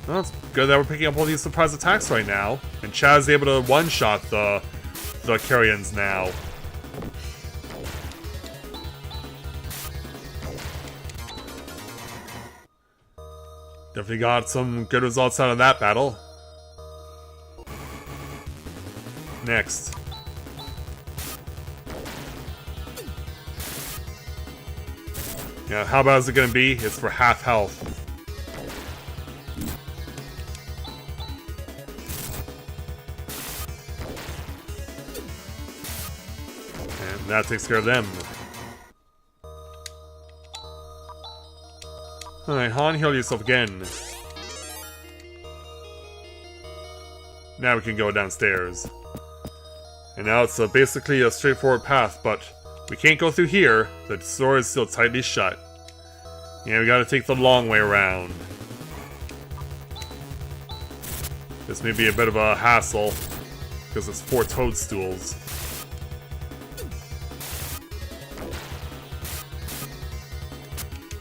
Well, it's good that we're picking up all these surprise attacks right now. And Chad's able to one-shot the Carrions now. Definitely got some good results out of that battle. Next. Yeah, how bad is it gonna be? It's for half health. And that takes care of them. Alright, Han, heal yourself again. Now we can go downstairs. And now it's basically a straightforward path, but We can't go through here. The door is still tightly shut. Yeah, we gotta take the long way around. This may be a bit of a hassle, because it's 4 toadstools.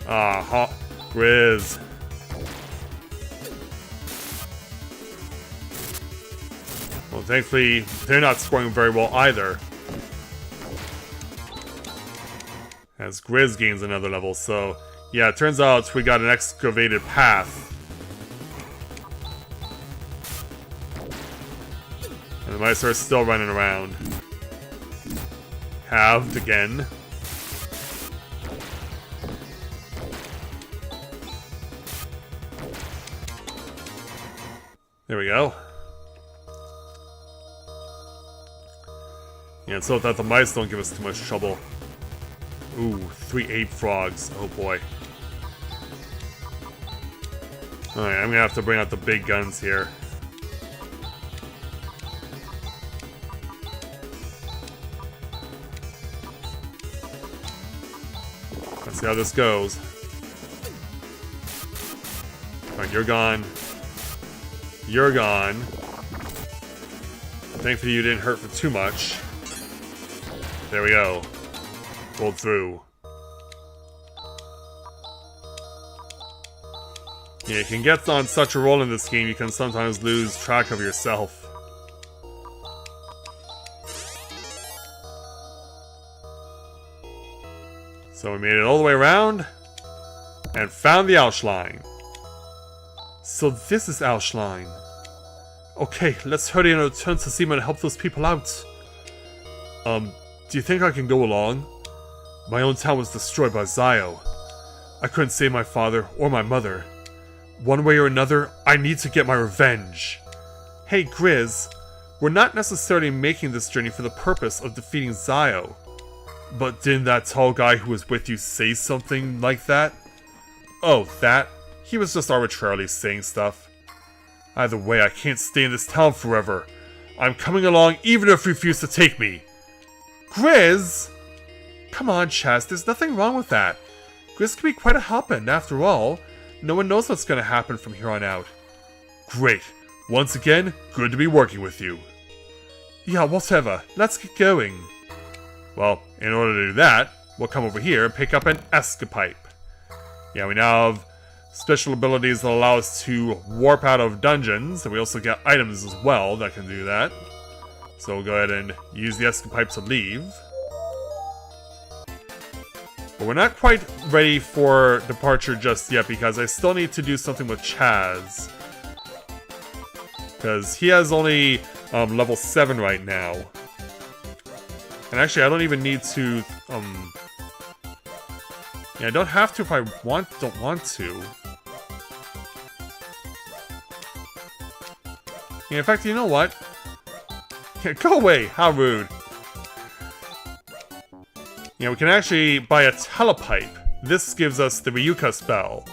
Ah, Grizz. Well, thankfully, they're not scoring very well either. As Grizz gains another level, so... yeah, it turns out we got an excavated path. And the mice are still running around. Halved again. There we go. Yeah, so that the mice don't give us too much trouble. Ooh, 3 ape frogs. Oh boy. Alright, I'm gonna have to bring out the big guns here. Let's see how this goes. Alright, you're gone. You're gone. Thankfully you didn't hurt for too much. There we go. Pulled through. Yeah, you can get on such a roll in this game, you can sometimes lose track of yourself. So we made it all the way around, and found the Ausschline. So this is Ausschline. Okay, let's hurry and return to Zima and help those people out. Do you think I can go along? My own town was destroyed by Zio. I couldn't save my father or my mother. One way or another, I need to get my revenge. Hey Grizz, we're not necessarily making this journey for the purpose of defeating Zio. But didn't that tall guy who was with you say something like that? Oh, that? He was just arbitrarily saying stuff. Either way, I can't stay in this town forever. I'm coming along even if you refuse to take me. Grizz! Come on, Chaz, there's nothing wrong with that. Grizz can be quite a helpmate, after all. No one knows what's gonna happen from here on out. Great. Once again, good to be working with you. Yeah, whatever. Let's get going. Well, in order to do that, we'll come over here and pick up an escapipe. Yeah, we now have special abilities that allow us to warp out of dungeons, and we also get items as well that can do that. So we'll go ahead and use the escapipe to leave. But we're not quite ready for departure just yet because I still need to do something with Chaz. Because he has only level 7 right now. And actually I don't even need to... yeah, I don't have to if I don't want to. Yeah, in fact, you know what? Yeah, go away! How rude. Yeah, we can actually buy a telepipe. This gives us the Ryuka spell.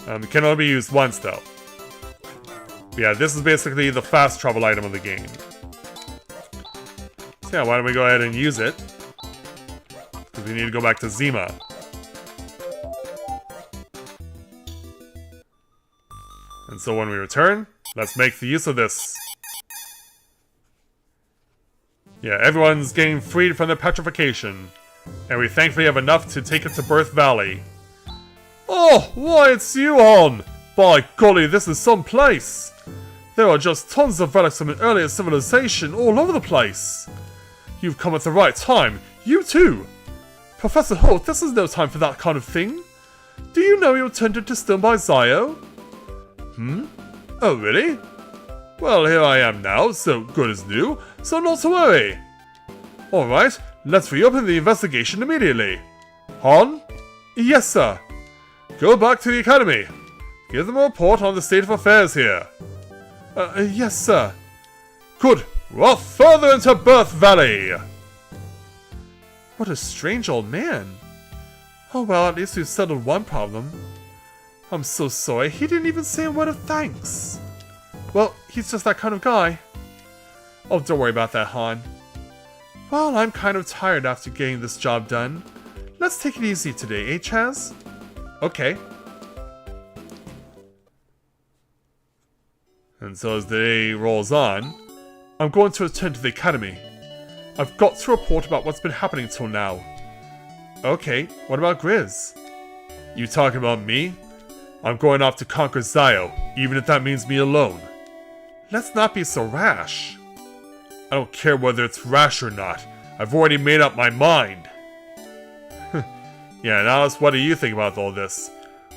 It can only be used once, though. But yeah, this is basically the fast travel item of the game. So yeah, why don't we go ahead and use it? Because we need to go back to Zima. And so when we return, let's make the use of this. Yeah, everyone's getting freed from their petrification. And we thankfully have enough to take it to Birth Valley. Oh, why it's you, Hon! By golly, this is some place! There are just tons of relics from an earlier civilization all over the place. You've come at the right time. You too! Professor Holt, this is no time for that kind of thing. Do you know you were turned into stone by Zio? Oh, really? Well, here I am now, so good as new, so not to worry. Alright, let's reopen the investigation immediately. Han? Yes, sir. Go back to the academy. Give them a report on the state of affairs here. Yes, sir. Good. We're off further into Birth Valley. What a strange old man. Oh well, at least we've settled one problem. I'm so sorry, he didn't even say a word of thanks. Well, he's just that kind of guy. Oh, don't worry about that, Han. Well, I'm kind of tired after getting this job done. Let's take it easy today, eh, Chaz? Okay. And so as the day rolls on, I'm going to return to the academy. I've got to report about what's been happening till now. Okay, what about Grizz? You talking about me? I'm going off to conquer Zio, even if that means me alone. Let's not be so rash. I don't care whether it's rash or not. I've already made up my mind. Yeah, and Alice, what do you think about all this?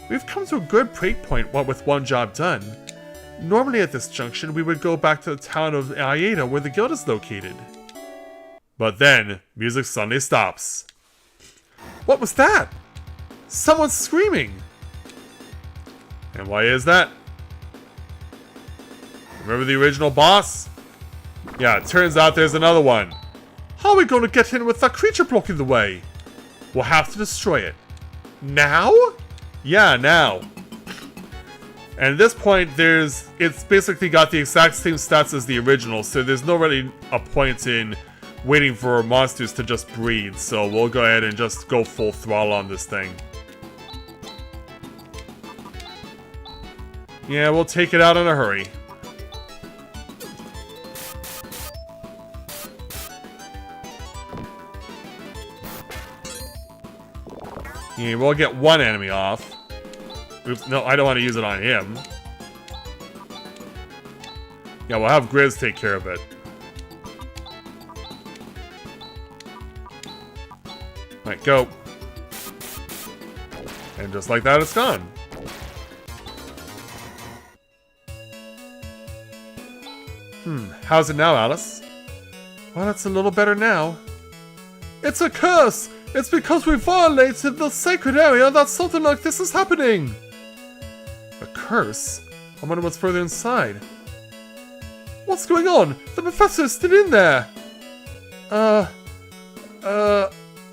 We've come to a good break point with one job done. Normally at this junction, we would go back to the town of Aida where the guild is located. But then, music suddenly stops. What was that? Someone's screaming! And why is that? Remember the original boss? Yeah, it turns out there's another one. How are we going to get in with that creature blocking the way? We'll have to destroy it. Now? Yeah, now. And at this point, it's basically got the exact same stats as the original, so there's no really a point in waiting for monsters to just breed. So we'll go ahead and just go full throttle on this thing. Yeah, we'll take it out in a hurry. Yeah, we'll get one enemy off. Oops, no, I don't want to use it on him. Yeah, we'll have Grizz take care of it. Alright, go. And just like that, it's gone. How's it now, Alice? Well, it's a little better now. It's a curse! It's because we violated the sacred area that something like this is happening! A curse? I wonder what's further inside. What's going on? The professor's still in there!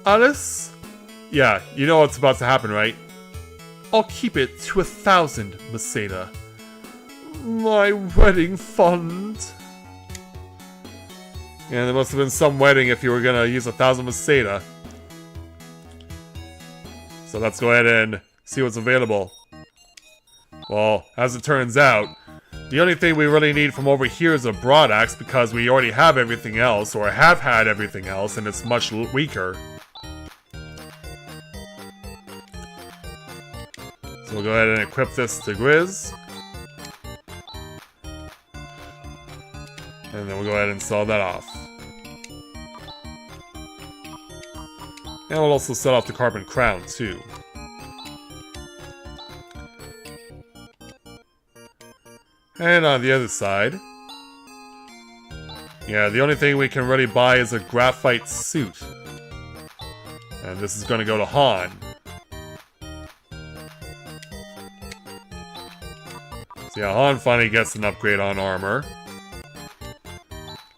Alice? Yeah, you know what's about to happen, right? I'll keep it to 1,000, Maseda. My wedding fund. Yeah, there must have been some wedding if you were gonna use 1,000 Maseda. So let's go ahead and see what's available. Well, as it turns out, the only thing we really need from over here is a broad axe because we already have everything else, or have had everything else, and it's much weaker. So we'll go ahead and equip this to Grizz. And then we'll go ahead and sell that off. And we'll also sell off the carbon crown, too. And on the other side... yeah, the only thing we can really buy is a graphite suit. And this is going to go to Han. So yeah, Han finally gets an upgrade on armor.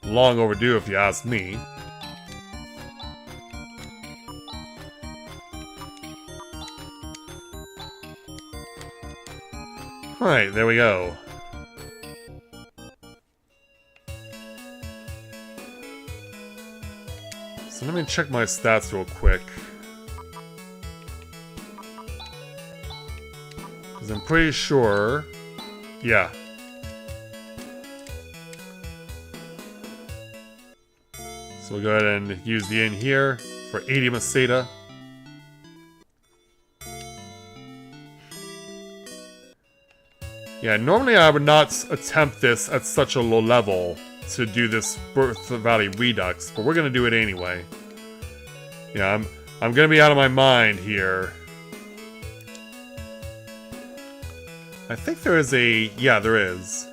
Long overdue if you ask me. Alright, there we go. So let me check my stats real quick. Because I'm pretty sure... yeah. So we'll go ahead and use the inn here for 80 Maseda. Yeah, normally I would not attempt this at such a low level to do this Birth Valley Redux, but we're gonna do it anyway. Yeah, I'm gonna be out of my mind here. I think there is a... yeah, there is.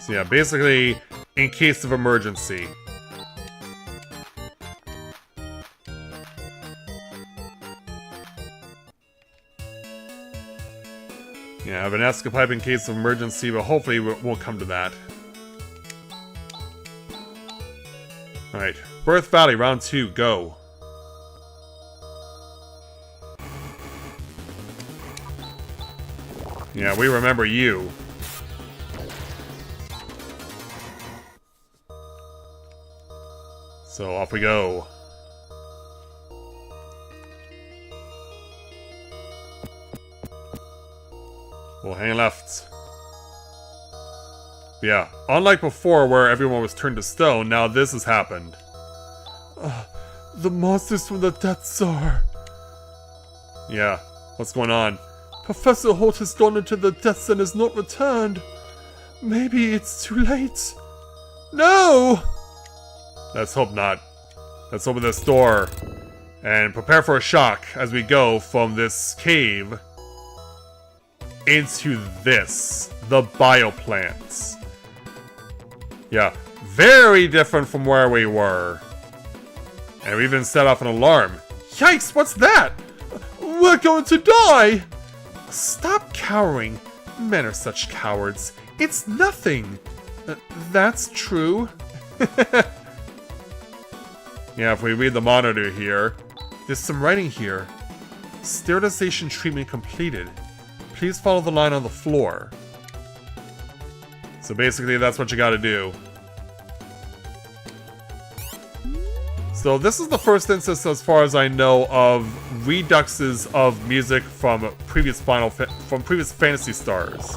So yeah, basically, in case of emergency. Yeah, I have an escape in case of emergency, but hopefully we won't come to that. Alright, Birth Valley, round 2, go. Yeah, we remember you. So off we go. We'll hang left. But yeah, unlike before where everyone was turned to stone, now this has happened. The monsters from the Death Star. Yeah, what's going on? Professor Holt has gone into the depths and has not returned. Maybe it's too late. No! Let's hope not. Let's open this door and prepare for a shock as we go from this cave into this, the bioplants. Yeah, very different from where we were. And we even set off an alarm. Yikes, what's that? We're going to die! Stop cowering. Men are such cowards. It's nothing. That's true. Yeah, if we read the monitor here, there's some writing here. Sterilization treatment completed. Please follow the line on the floor. So basically that's what you gotta do. So this is the first instance, as far as I know, of reduxes of music from previous Phantasy Stars.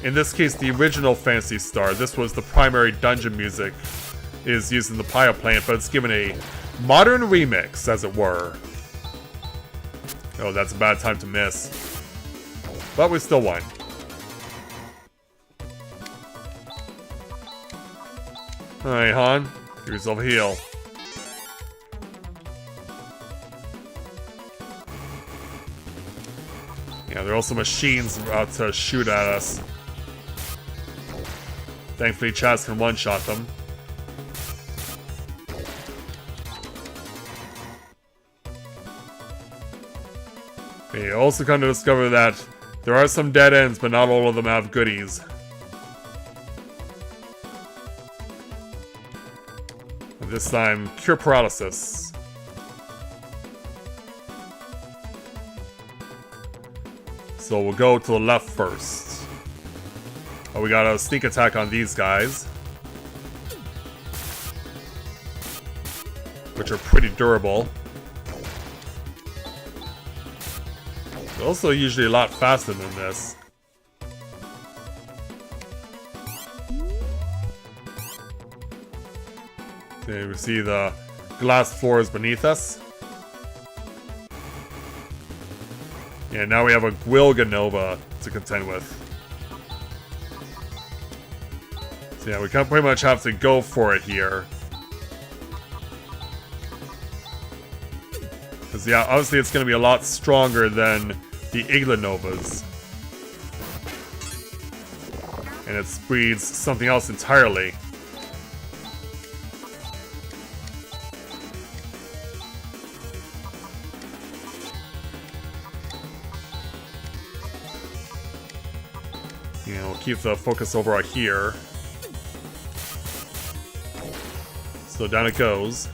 In this case, the original Phantasy Star. This was the primary dungeon music, is used in the Bioplant, but it's given a modern remix, as it were. Oh, that's a bad time to miss. But we still won. Alright, Han. Give yourself a heal. Yeah, there are also machines about to shoot at us. Thankfully, Chaz can one-shot them. We also come to discover that there are some dead ends, but not all of them have goodies. And this time, cure paralysis. So we'll go to the left first. Oh, we got a sneak attack on these guys, which are pretty durable. They're also usually a lot faster than this. Okay, we see the glass floors beneath us. Yeah, now we have a Gwilganova to contend with. So yeah, we can pretty much have to go for it here. Because yeah, obviously it's going to be a lot stronger than the Iglanovas. And it breeds something else entirely. Yeah, we'll keep the focus over here. So down it goes.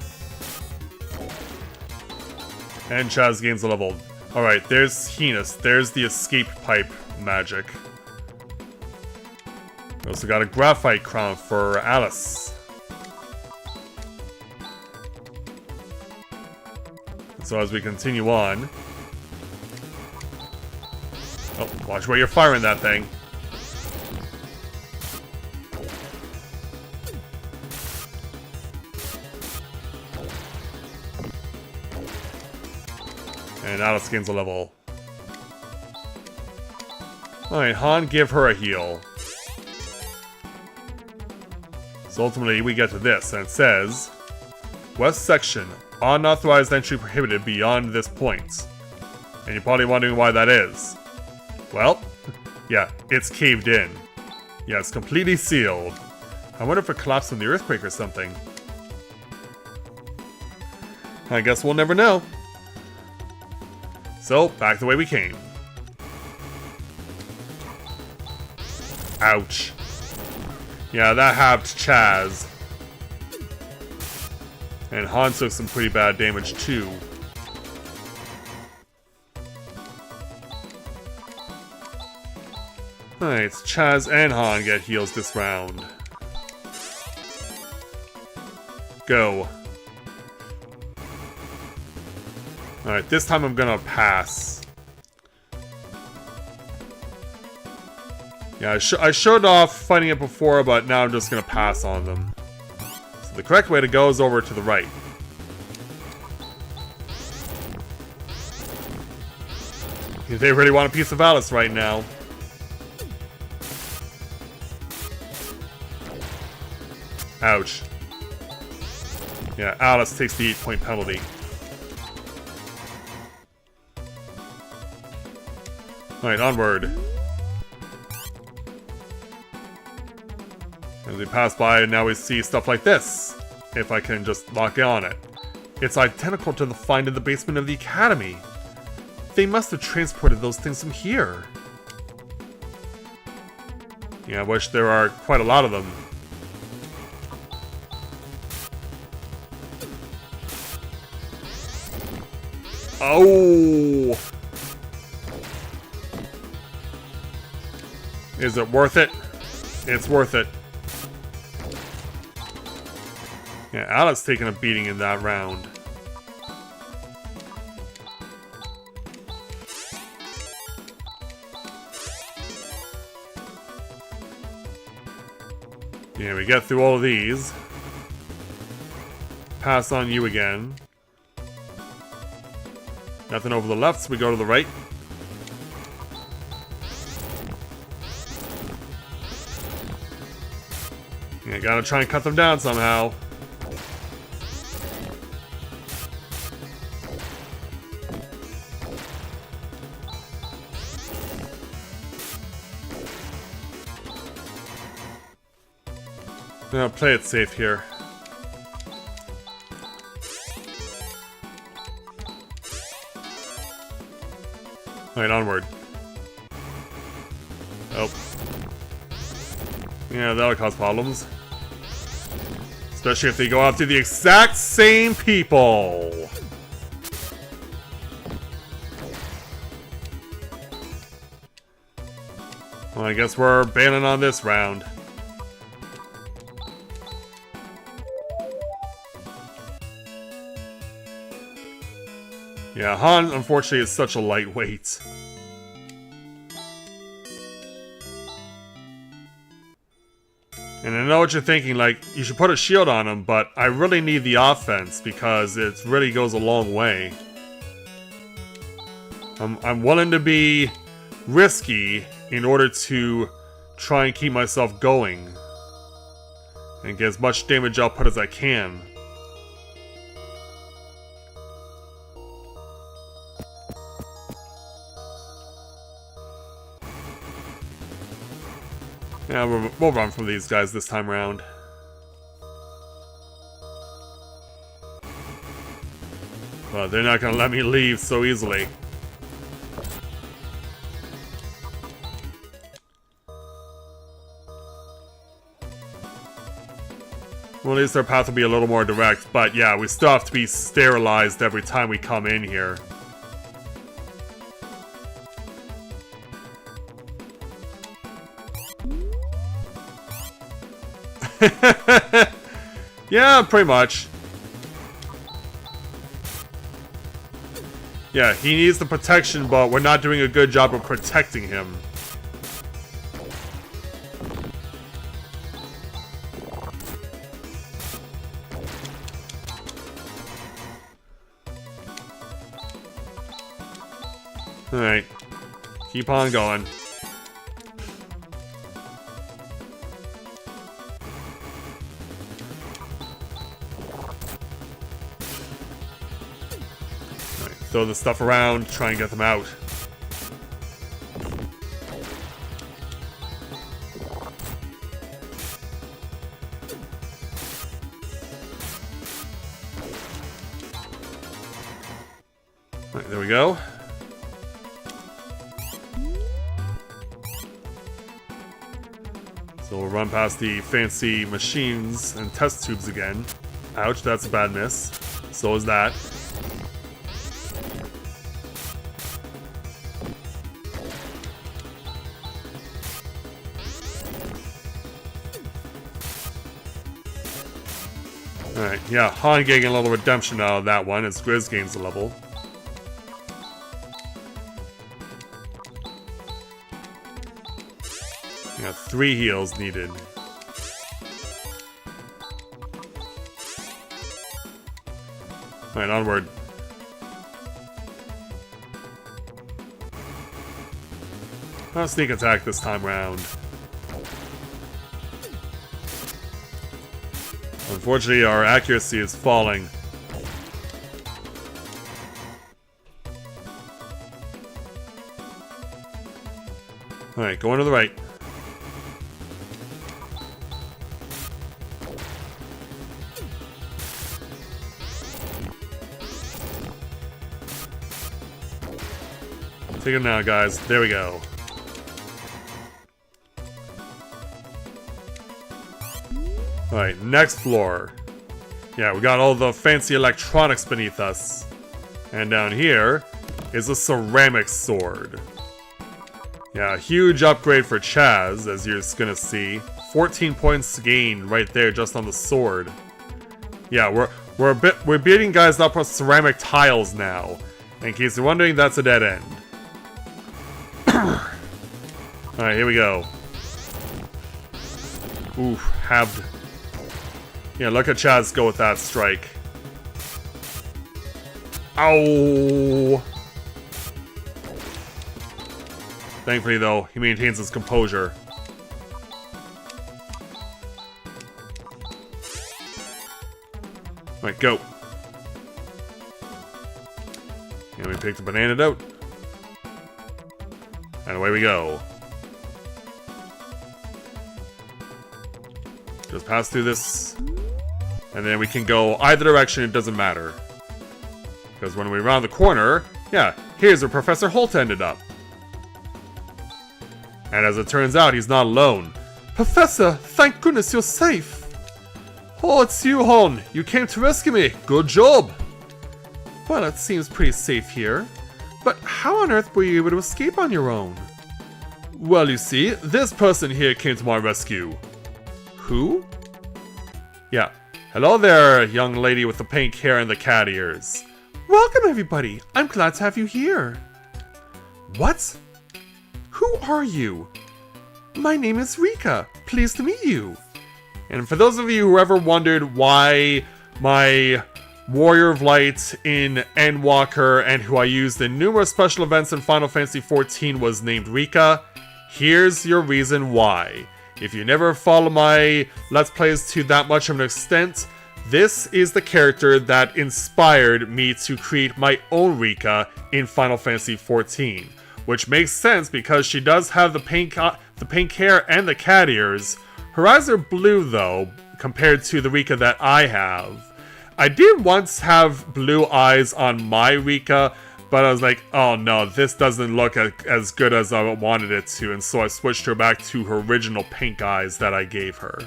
And Chaz gains a level. Alright, there's Heenus. There's the escape pipe magic. We also got a graphite crown for Alice. And so as we continue on... Oh, watch where you're firing that thing. And Alice gains a level. Alright, Han, give her a heal. So ultimately, we get to this, and it says... West section, unauthorized entry prohibited beyond this point. And you're probably wondering why that is. Well, yeah, it's caved in. Yeah, it's completely sealed. I wonder if it collapsed from the earthquake or something. I guess we'll never know. So, back the way we came. Ouch. Yeah, that halved Chaz. And Han took some pretty bad damage too. Alright, Chaz and Han get heals this round. Go. Alright, this time I'm gonna pass. Yeah, I showed off fighting it before, but now I'm just gonna pass on them. So the correct way to go is over to the right. They really want a piece of Alice right now. Ouch. Yeah, Alice takes the 8-point penalty. Alright, onward. As we pass by, now we see stuff like this. If I can just lock on it. It's identical to the find in the basement of the Academy. They must have transported those things from here. Yeah, I wish there are quite a lot of them. Oh! Is it worth it? It's worth it. Yeah, Alice taking a beating in that round. Yeah, we get through all of these. Pass on you again. Nothing over the left, so we go to the right. Yeah, gotta try and cut them down somehow. Now play it safe here. Alright, onward. Oh. Yeah, that'll cause problems. Especially if they go after the exact same people. Well, I guess we're banning on this round. Yeah, Han, unfortunately, is such a lightweight. And I know what you're thinking, like, you should put a shield on him, but I really need the offense because it really goes a long way. I'm willing to be risky in order to try and keep myself going. And get as much damage output as I can. Yeah, we'll run from these guys this time around. But they're not gonna let me leave so easily. Well, at least their path will be a little more direct, but yeah, we still have to be sterilized every time we come in here. Yeah, pretty much. Yeah, he needs the protection, but we're not doing a good job of protecting him. Alright. Keep on going. Throw the stuff around, try and get them out. Right, there we go. So we'll run past the fancy machines and test tubes again. Ouch, that's a bad miss. So is that. Alright, yeah, Han getting a little redemption out of that one as Grizz gains a level. Yeah, 3 heals needed. Alright, onward. Not sneak attack this time round. Unfortunately, our accuracy is falling. Alright, going to the right. Take him now, guys. There we go. Alright, next floor. Yeah, we got all the fancy electronics beneath us. And down here is a ceramic sword. Yeah, a huge upgrade for Chaz, as you're just gonna see. 14 points gained right there just on the sword. Yeah, we're beating guys up with ceramic tiles now. In case you're wondering, that's a dead end. Alright, here we go. Ooh, halved. Yeah, look at Chaz go with that strike. Ow! Thankfully, though, he maintains his composure. Alright, go. And we picked the banana out. And away we go. Just pass through this. And then we can go either direction, it doesn't matter. Because when we round the corner, yeah, here's where Professor Holt ended up. And as it turns out, he's not alone. Professor, thank goodness you're safe. Oh, it's you, Hon. You came to rescue me. Good job. Well, it seems pretty safe here. But how on earth were you able to escape on your own? Well, you see, this person here came to my rescue. Who? Yeah. Hello there, young lady with the pink hair and the cat ears. Welcome, everybody. I'm glad to have you here. What? Who are you? My name is Rika. Pleased to meet you. And for those of you who ever wondered why my Warrior of Light in Endwalker and who I used in numerous special events in Final Fantasy XIV was named Rika, here's your reason why. If you never follow my Let's Plays to that much of an extent, this is the character that inspired me to create my own Rika in Final Fantasy XIV. Which makes sense because she does have the pink hair and the cat ears. Her eyes are blue though, compared to the Rika that I have. I did once have blue eyes on my Rika, but I was like, oh no, this doesn't look as good as I wanted it to, and so I switched her back to her original pink eyes that I gave her.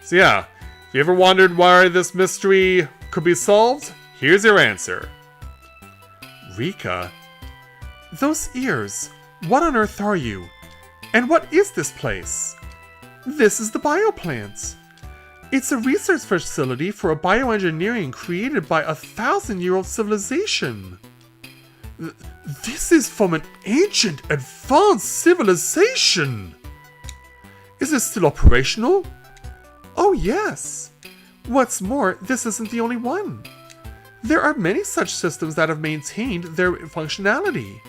So yeah, if you ever wondered why this mystery could be solved, here's your answer. Rika? Those ears, what on earth are you? And what is this place? This is the bioplant. It's a research facility for a bioengineering created by a 1,000-year-old civilization. This is from an ancient, advanced civilization. Is it still operational? Oh yes. What's more, this isn't the only one. There are many such systems that have maintained their functionality.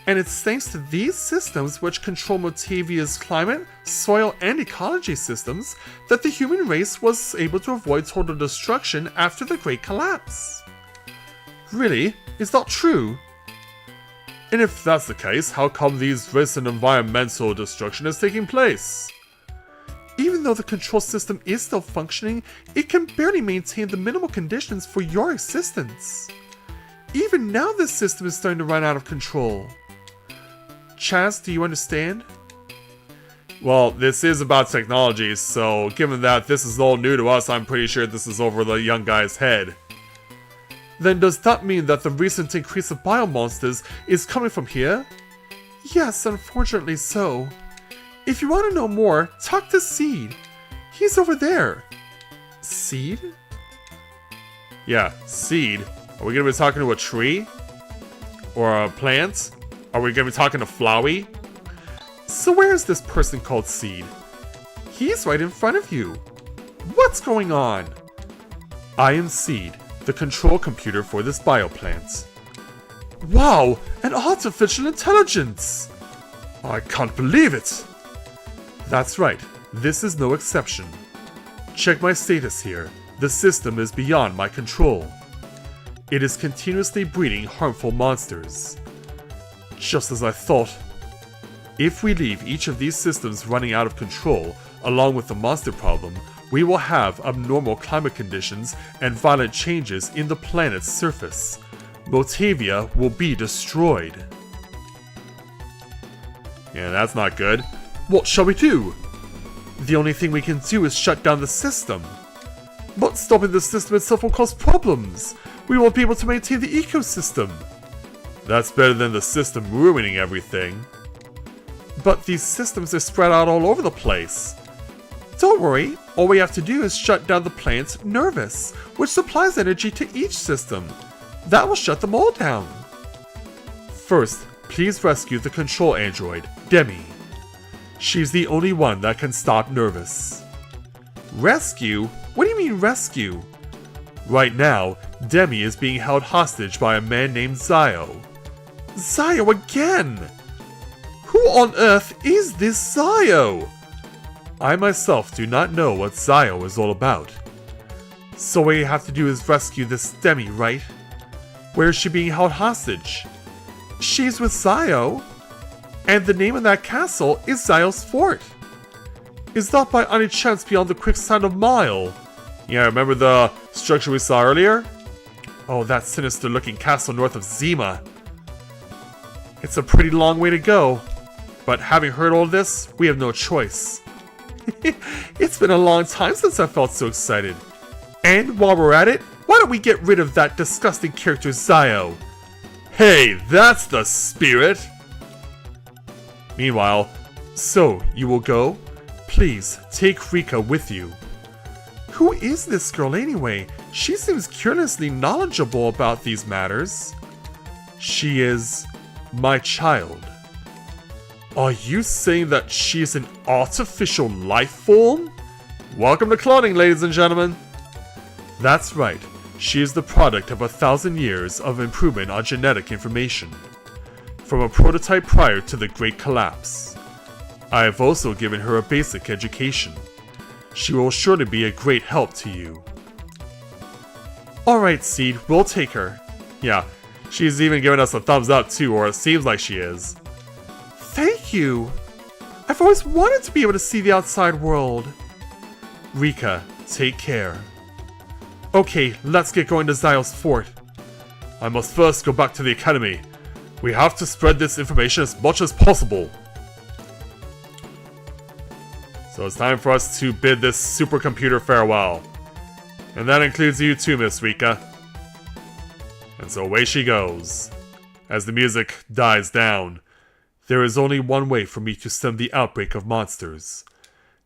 And it's thanks to these systems, which control Motavia's climate, soil, and ecology systems, that the human race was able to avoid total destruction after the Great Collapse. Really? Is that true? And if that's the case, how come these risks and environmental destruction is taking place? Even though the control system is still functioning, it can barely maintain the minimal conditions for your existence. Even now this system is starting to run out of control. Chaz, do you understand? Well, this is about technology, so given that this is all new to us, I'm pretty sure this is over the young guy's head. Then does that mean that the recent increase of biomonsters is coming from here? Yes, unfortunately so. If you want to know more, talk to Seed. He's over there. Seed? Yeah, Seed. Are we gonna be talking to a tree? Or a plant? Are we gonna be talking to Flowey? So where's this person called Seed? He's right in front of you. What's going on? I am Seed, the control computer for this bioplant. Wow, an artificial intelligence! I can't believe it! That's right, this is no exception. Check my status here. The system is beyond my control. It is continuously breeding harmful monsters. Just as I thought. If we leave each of these systems running out of control, along with the monster problem, we will have abnormal climate conditions and violent changes in the planet's surface. Motavia will be destroyed. Yeah, that's not good. What shall we do? The only thing we can do is shut down the system. But stopping the system itself will cause problems. We won't be able to maintain the ecosystem. That's better than the system ruining everything. But these systems are spread out all over the place. Don't worry, all we have to do is shut down the plant's Nervous, which supplies energy to each system. That will shut them all down. First, please rescue the control android, Demi. She's the only one that can stop Nervous. Rescue? What do you mean rescue? Right now, Demi is being held hostage by a man named Zio. Zio again! Who on earth is this Zio? I myself do not know what Zio is all about. So what you have to do is rescue this Demi, right? Where is she being held hostage? She's with Zio. And the name of that castle is Zio's Fort. Is that by any chance beyond the quicksand of Mile? Yeah, remember the structure we saw earlier? Oh, that sinister looking castle north of Zima. It's a pretty long way to go. But having heard all this, we have no choice. It's been a long time since I felt so excited. And while we're at it, why don't we get rid of that disgusting character Zio? Hey, that's the spirit! Meanwhile, so you will go? Please, take Rika with you. Who is this girl anyway? She seems curiously knowledgeable about these matters. She is my child. Are you saying that she's an artificial life form? Welcome to cloning, ladies and gentlemen. That's right. She is the product of 1,000 years of improvement on genetic information. From a prototype prior to the Great Collapse. I have also given her a basic education. She will surely be a great help to you. Alright, Seed, we'll take her. Yeah, she's even given us a thumbs up too, or it seems like she is. Thank you! I've always wanted to be able to see the outside world. Rika, take care. Okay, let's get going to Zio's fort. I must first go back to the academy. We have to spread this information as much as possible. So it's time for us to bid this supercomputer farewell. And that includes you too, Miss Rika. And so away she goes. As the music dies down, there is only one way for me to stem the outbreak of monsters.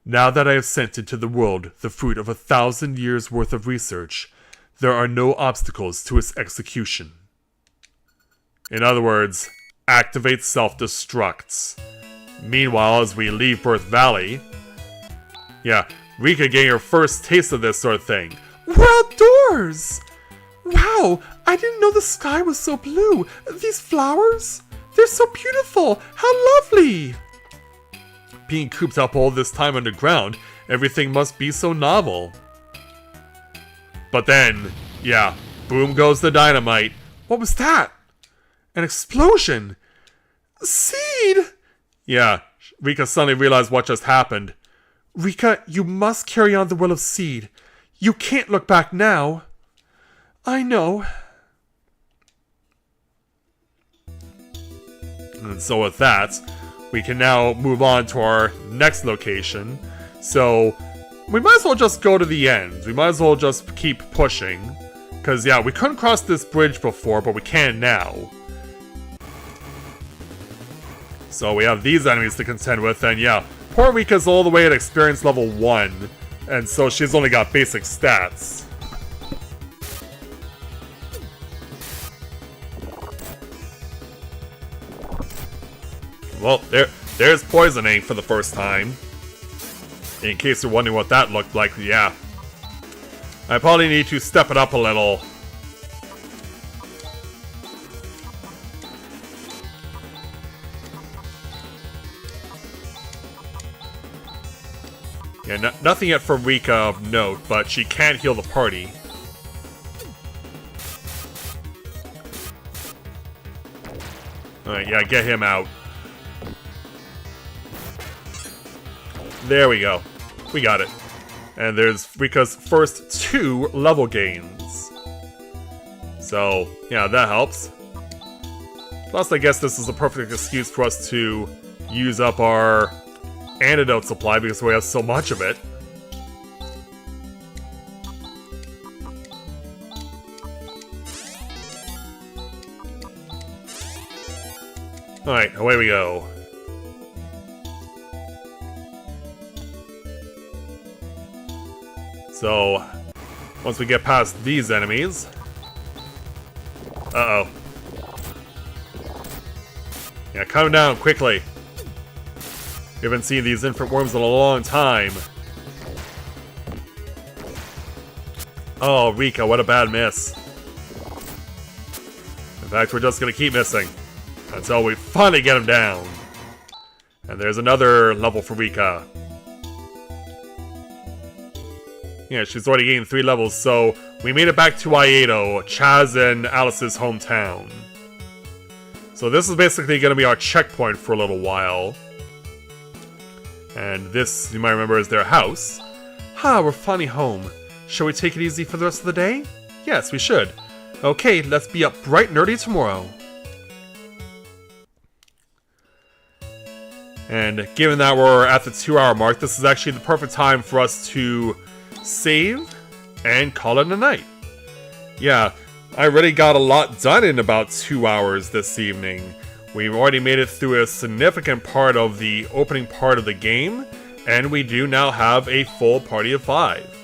Now that I have sent into the world the fruit of 1,000 years worth of research, there are no obstacles to its execution. In other words, activate self-destructs. Meanwhile, as we leave Birth Valley... Yeah, Rika getting her first taste of this sort of thing. We're outdoors! Wow, I didn't know the sky was so blue. These flowers? They're so beautiful! How lovely! Being cooped up all this time underground, everything must be so novel. But then, yeah, boom goes the dynamite. What was that? An explosion! Seed! Yeah, Rika suddenly realized what just happened. Rika, you must carry on the will of Seed. You can't look back now. I know. And so with that, we can now move on to our next location. So, we might as well just go to the end. We might as well just keep pushing. Because, yeah, we couldn't cross this bridge before, but we can now. So we have these enemies to contend with, and yeah, poor Rika's all the way at experience level 1. And so she's only got basic stats. well, there's poisoning for the first time. In case you're wondering what that looked like, yeah. I probably need to step it up a little. Yeah, nothing yet for Rika of note, but she can't heal the party. Alright, yeah, get him out. There we go. We got it. And there's Rika's first 2 level gains. So, yeah, that helps. Plus, I guess this is a perfect excuse for us to use up our antidote supply because we have so much of it. Alright, away we go. So, once we get past these enemies... Uh-oh. Yeah, calm down, quickly. We haven't seen these infant worms in a long time. Oh, Rika, what a bad miss. In fact, we're just gonna keep missing until we finally get him down. And there's another level for Rika. Yeah, she's already gained 3 levels, so we made it back to Iedo, Chaz and Alice's hometown. So this is basically going to be our checkpoint for a little while. And this, you might remember, is their house. We're finally home. Shall we take it easy for the rest of the day? Yes, we should. Okay, let's be up bright and early tomorrow. And given that we're at the 2-hour mark, this is actually the perfect time for us to save and call it a night. Yeah, I already got a lot done in about 2 hours this evening. We've already made it through a significant part of the opening part of the game, and we do now have a full party of 5.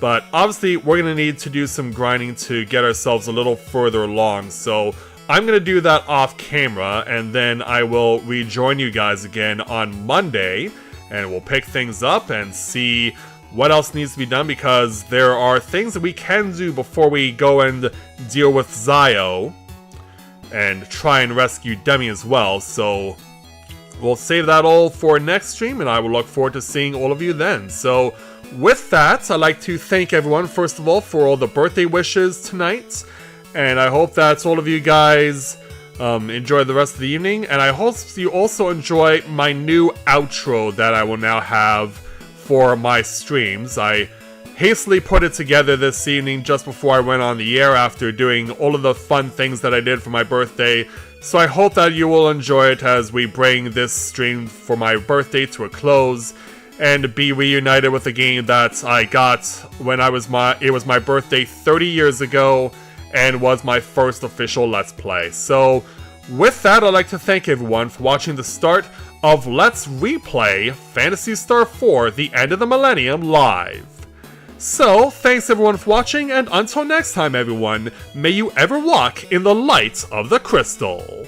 But obviously, we're going to need to do some grinding to get ourselves a little further along, so I'm going to do that off camera, and then I will rejoin you guys again on Monday, and we'll pick things up and see what else needs to be done, because there are things that we can do before we go and deal with Zio and try and rescue Demi as well. So we'll save that all for next stream, and I will look forward to seeing all of you then. So with that, I'd like to thank everyone, first of all, for all the birthday wishes tonight, and I hope that all of you guys enjoy the rest of the evening, and I hope you also enjoy my new outro that I will now have for my streams. I hastily put it together this evening just before I went on the air after doing all of the fun things that I did for my birthday. So I hope that you will enjoy it as we bring this stream for my birthday to a close and be reunited with a game that I got when it was my birthday 30 years ago and was my first official Let's Play. So with that, I'd like to thank everyone for watching the start of Let's Replay Phantasy Star 4: The End of the Millennium live. So, thanks everyone for watching, and until next time everyone, may you ever walk in the light of the crystal.